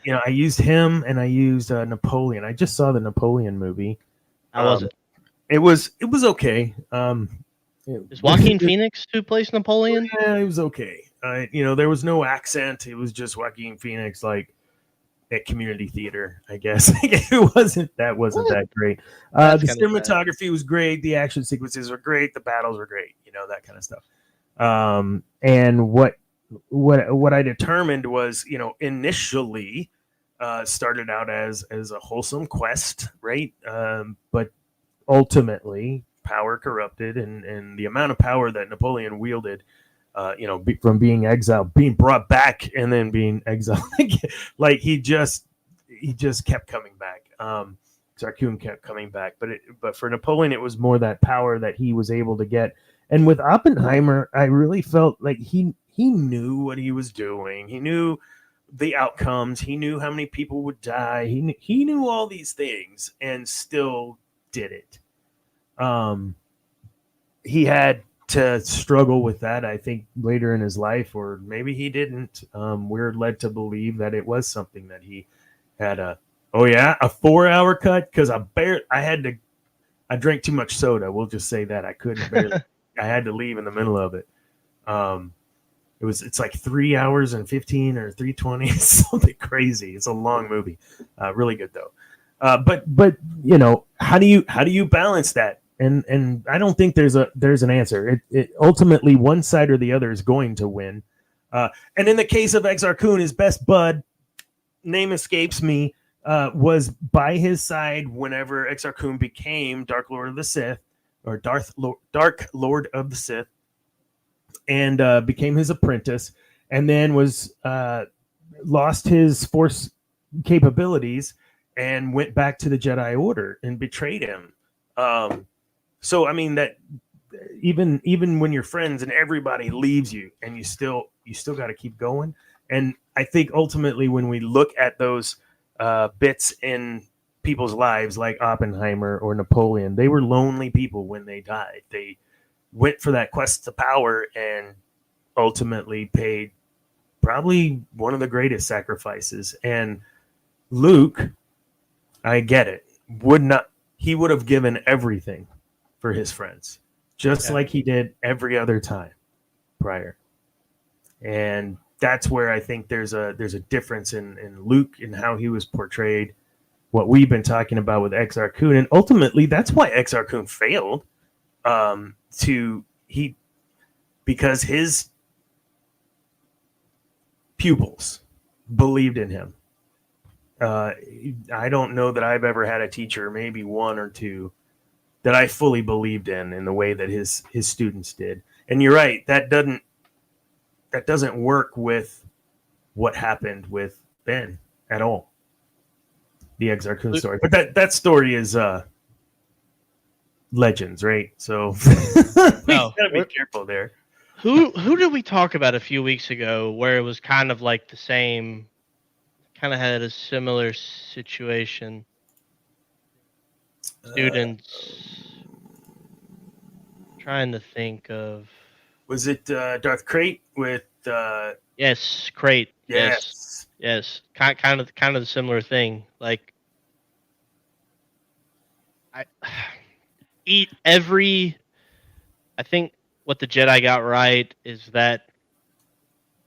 you know, I used him and I used Napoleon. I just saw the Napoleon movie. How was it? It was okay. Is Joaquin Phoenix who plays Napoleon? Yeah, it was okay. You know, there was no accent. It was just Joaquin Phoenix, like at community theater, I guess. It wasn't that great. The cinematography was great. The action sequences were great. The battles were great. You know, that kind of stuff. And what I determined was, you know, initially started out as a wholesome quest, right? But ultimately, power corrupted, and the amount of power that Napoleon wielded. You know, from being exiled, being brought back, and then being exiled, like he just kept coming back. Exar Kun kept coming back, but for Napoleon, it was more that power that he was able to get. And with Oppenheimer, I really felt like he knew what he was doing. He knew the outcomes. He knew how many people would die. He knew all these things, and still did it. He had to struggle with that, I think, later in his life, or maybe he didn't. We're led to believe that it was something that he had a 4-hour cut, because I drank too much soda. We'll just say that I couldn't barely. I had to leave in the middle of it. It's like 3 hours and 15 or 3:20, something crazy. It's a long movie, really good though. But you know, how do you balance that? And I don't think there's an answer. It ultimately, one side or the other is going to win. And in the case of Exar Kun, his best bud, name escapes me, was by his side whenever Exar Kun became Dark Lord of the Sith. or Dark Lord of the Sith, and became his apprentice, and then was lost his Force capabilities and went back to the Jedi Order and betrayed him. So I mean that even when your friends and everybody leaves you, and you still got to keep going. And I think ultimately, when we look at those bits in people's lives, like Oppenheimer or Napoleon, they were lonely people when they died. They went for that quest to power and ultimately paid probably one of the greatest sacrifices. And Luke, I get it, he would have given everything for his friends, just like he did every other time prior. And that's where I think there's a difference in Luke and how he was portrayed, what we've been talking about with Exar Kun. And ultimately that's why Exar Kun failed, because his pupils believed in him. I don't know that I've ever had a teacher, maybe one or two, that I fully believed in the way that his students did. And you're right, that doesn't work with what happened with Ben at all. The Exar Kun story. But that story is legends, right? So we gotta be careful there. Who did we talk about a few weeks ago where it was kind of like the same, kind of had a similar situation? Students. Trying to think of. Was it Darth Crate with? Yes, Crate. Yes. Yes. Kind of the similar thing. Like, I eat every. I think what the Jedi got right is that,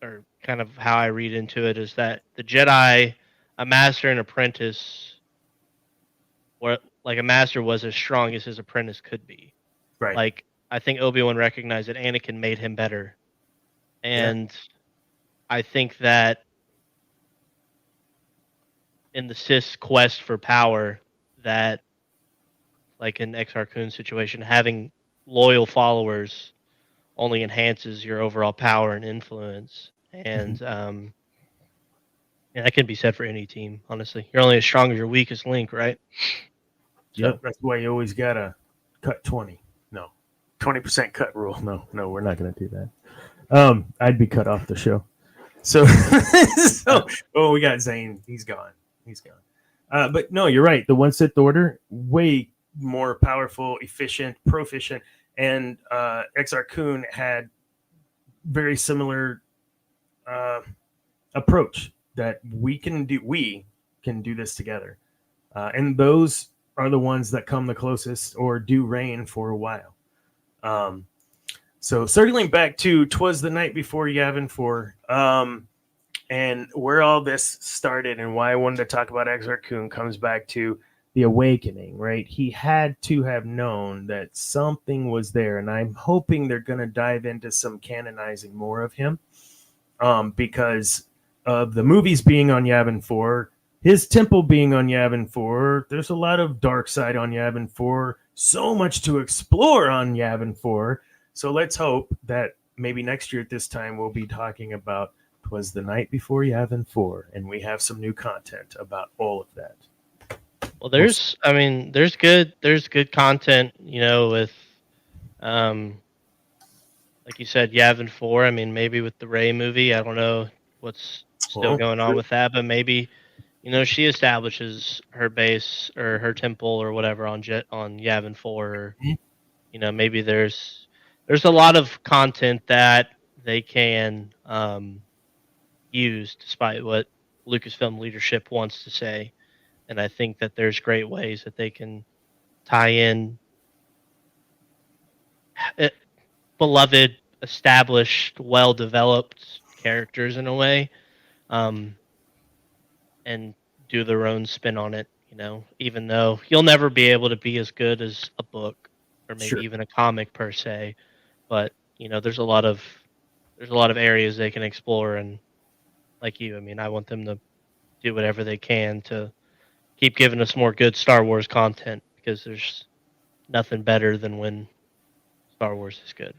or kind of how I read into it, is that the Jedi, a master and apprentice, or like a master was as strong as his apprentice could be. Right. Like, I think Obi-Wan recognized that Anakin made him better. And I think that in the Sith's quest for power, that, like in Exar Kun's situation, having loyal followers only enhances your overall power and influence. And that can be said for any team, honestly. You're only as strong as your weakest link, right? Yep, that's why you always gotta cut 20. No, 20% cut rule. No, we're not gonna do that. I'd be cut off the show. So, we got Zane. He's gone. But no, you're right. The one Sith Order, way more powerful, efficient, proficient, and Exar Kun had very similar approach that we can do this together, and those are the ones that come the closest or do reign for a while. So circling back to 'Twas the Night Before Yavin IV, and where all this started and why I wanted to talk about Exar Kun comes back to the awakening, right? He had to have known that something was there, and I'm hoping they're going to dive into some canonizing more of him, because of the movies being on Yavin 4, his temple being on Yavin 4, there's a lot of dark side on Yavin 4, so much to explore on Yavin 4. So let's hope that maybe next year at this time we'll be talking about 'Twas the Night Before Yavin 4, and we have some new content about all of that. Well, there's good content, with, like you said, Yavin 4. I mean, maybe with the Rey movie, I don't know what's still going on with that, but maybe, she establishes her base or her temple or whatever on Yavin 4. Or, maybe there's a lot of content that they can use, despite what Lucasfilm leadership wants to say. And I think that there's great ways that they can tie in beloved, established, well-developed characters in a way, and do their own spin on it. Even though you'll never be able to be as good as a book or maybe even a comic per se, but there's a lot of areas they can explore. And like you, I mean, I want them to do whatever they can to keep giving us more good Star Wars content, because nothing better than when Star Wars is good.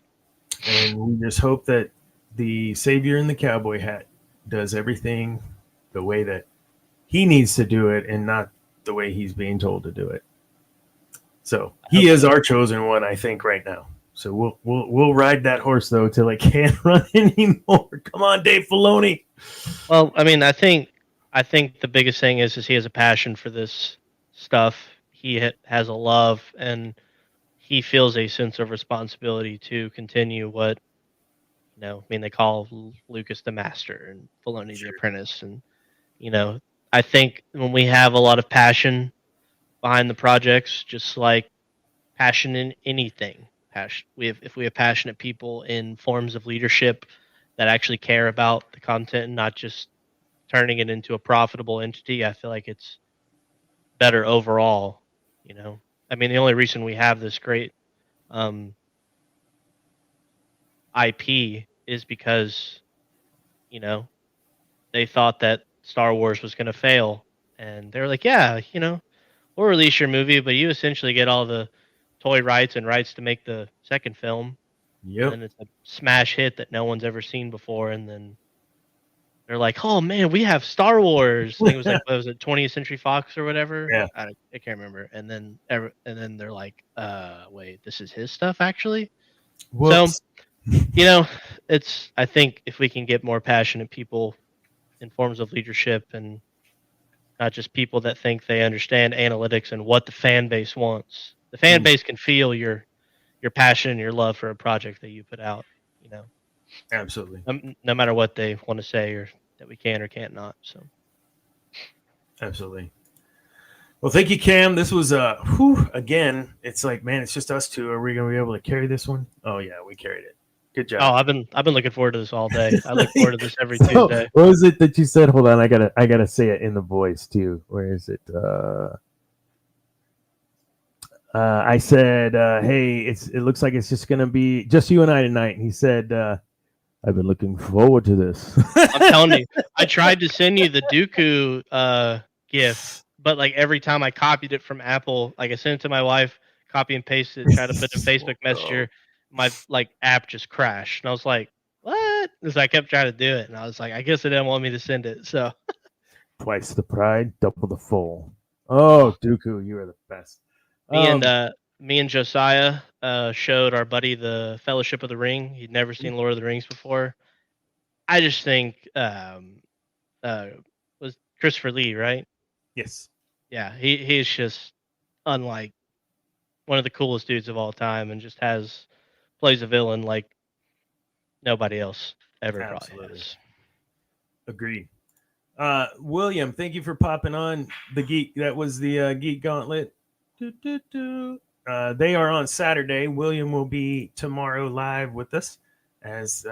And we just hope that the savior in the cowboy hat does everything the way that he needs to do it and not the way he's being told to do it. So I he hope is so. our chosen one, I think, right now. So we'll ride that horse though till it can't run anymore. Come on, Dave Filoni. Well, I mean, I think the biggest thing is he has a passion for this stuff. He has a love, and he feels a sense of responsibility to continue what I mean, they call Lucas the master and Filoni the Sure. apprentice, and you know, I think when we have a lot of passion behind the projects, just like passion in anything, if we have passionate people in forms of leadership that actually care about the content and not just turning it into a profitable entity, I feel like it's better overall. You know, I mean, the only reason we have this great um, IP is because you know they thought that Star Wars was going to fail, and they're like, yeah, we'll release your movie, but you essentially get all the toy rights and rights to make the second film, and Yep. then it's a smash hit that no one's ever seen before, and then they're like, "Oh man, we have Star Wars." I think it was like what was it, 20th Century Fox or whatever. Yeah. I can't remember. And then they're like, wait, this is his stuff actually." So Whoops. you know, it's I think if we can get more passionate people in forms of leadership and not just people that think they understand analytics and what the fan base wants. The fan Mm, base can feel your passion and your love for a project that you put out. You know, absolutely. no matter what they want to say or that we can or can't not. So. Absolutely. Well, thank you, Cam. This was again, it's like, man, it's just us two. Are we gonna be able to carry this one? Oh yeah, we carried it. Good Oh, job. I've been looking forward to this all day. I look forward to this every So Tuesday. what was it that you said? Hold on, I gotta say it in the voice too. Where is it? I said, hey, it looks like it's just gonna be just you and I tonight. And he said, I've been looking forward to this. I'm telling you, I tried to send you the Dooku GIF, but like every time I copied it from Apple, like I sent it to my wife, copy and paste it, try to put in Oh, Facebook no. Messenger, my like app just crashed, and I was like, "What?" Because I kept trying to do it, and I was like, "I guess it didn't want me to send it." So, Twice the pride, double the fall. oh, Oh, Dooku, you are the best. me and Um, uh, me and Josiah showed our buddy the Fellowship of the Ring. He'd never seen Lord of the Rings before. I just think uh, was Christopher Lee, right? yes, Yeah, he's just unlike one of the coolest dudes of all time, and just plays a villain like nobody else ever probably absolutely has. agreed. William, thank you for popping on the geek. That was the Geek Gauntlet. Doo, doo, doo. They are on Saturday. William will be tomorrow live with us as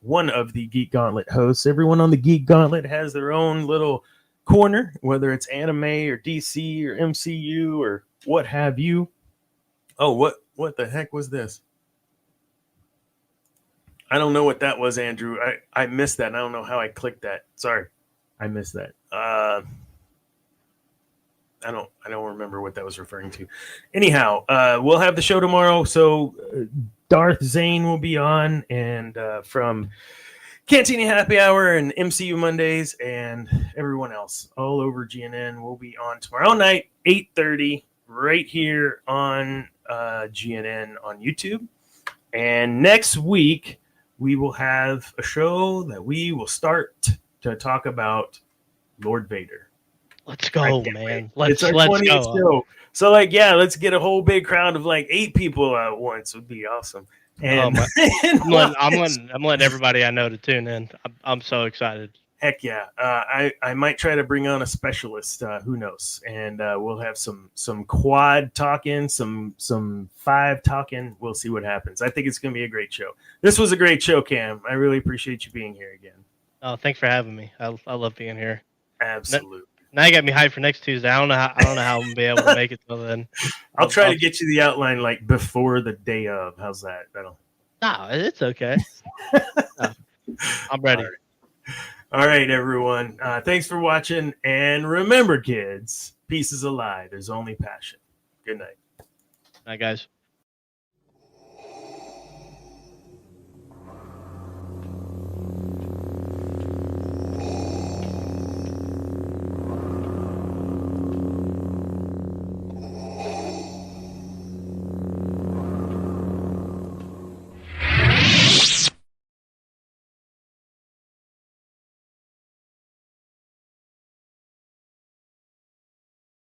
one of the Geek Gauntlet hosts. Everyone on the Geek Gauntlet has their own little corner, whether it's anime or DC or MCU or what have you. Oh, what the heck was this? I don't know what that was, Andrew. I missed that. I don't know how I clicked that. Sorry, I missed that. I don't remember what that was referring to. Anyhow, we'll have the show tomorrow. So Darth Zane will be on, and from Cantina Happy Hour and MCU Mondays, and everyone else all over GNN will be on tomorrow night, 8:30, right here on GNN on YouTube. And next week we will have a show that we will start to talk about Lord Vader. Let's I go, can't wait. man. It's our Let's 20th go. show. So, like, yeah, let's get a whole big crowd of like 8 people at once. Would be awesome. Oh And, my! and I'm letting everybody I know to tune in. I'm so excited. heck yeah, I might try to bring on a specialist. Who knows? And we'll have some quad talking, some five talking. We'll see what happens. I think it's going to be a great show. This was a great show, Cam. I really appreciate you being here again. Oh, thanks for having me. I love being here. N- Absolutely. Now you got me hyped for next Tuesday. I don't know how I'm gonna be able to make it till then. I'll try I'll to get you the outline like before the day of. How's that? That'll. No, it's okay. Uh, I'm All ready. right. All right, everyone. Thanks for watching. And remember, kids, peace is a lie. There's only passion. Good night. Night, guys.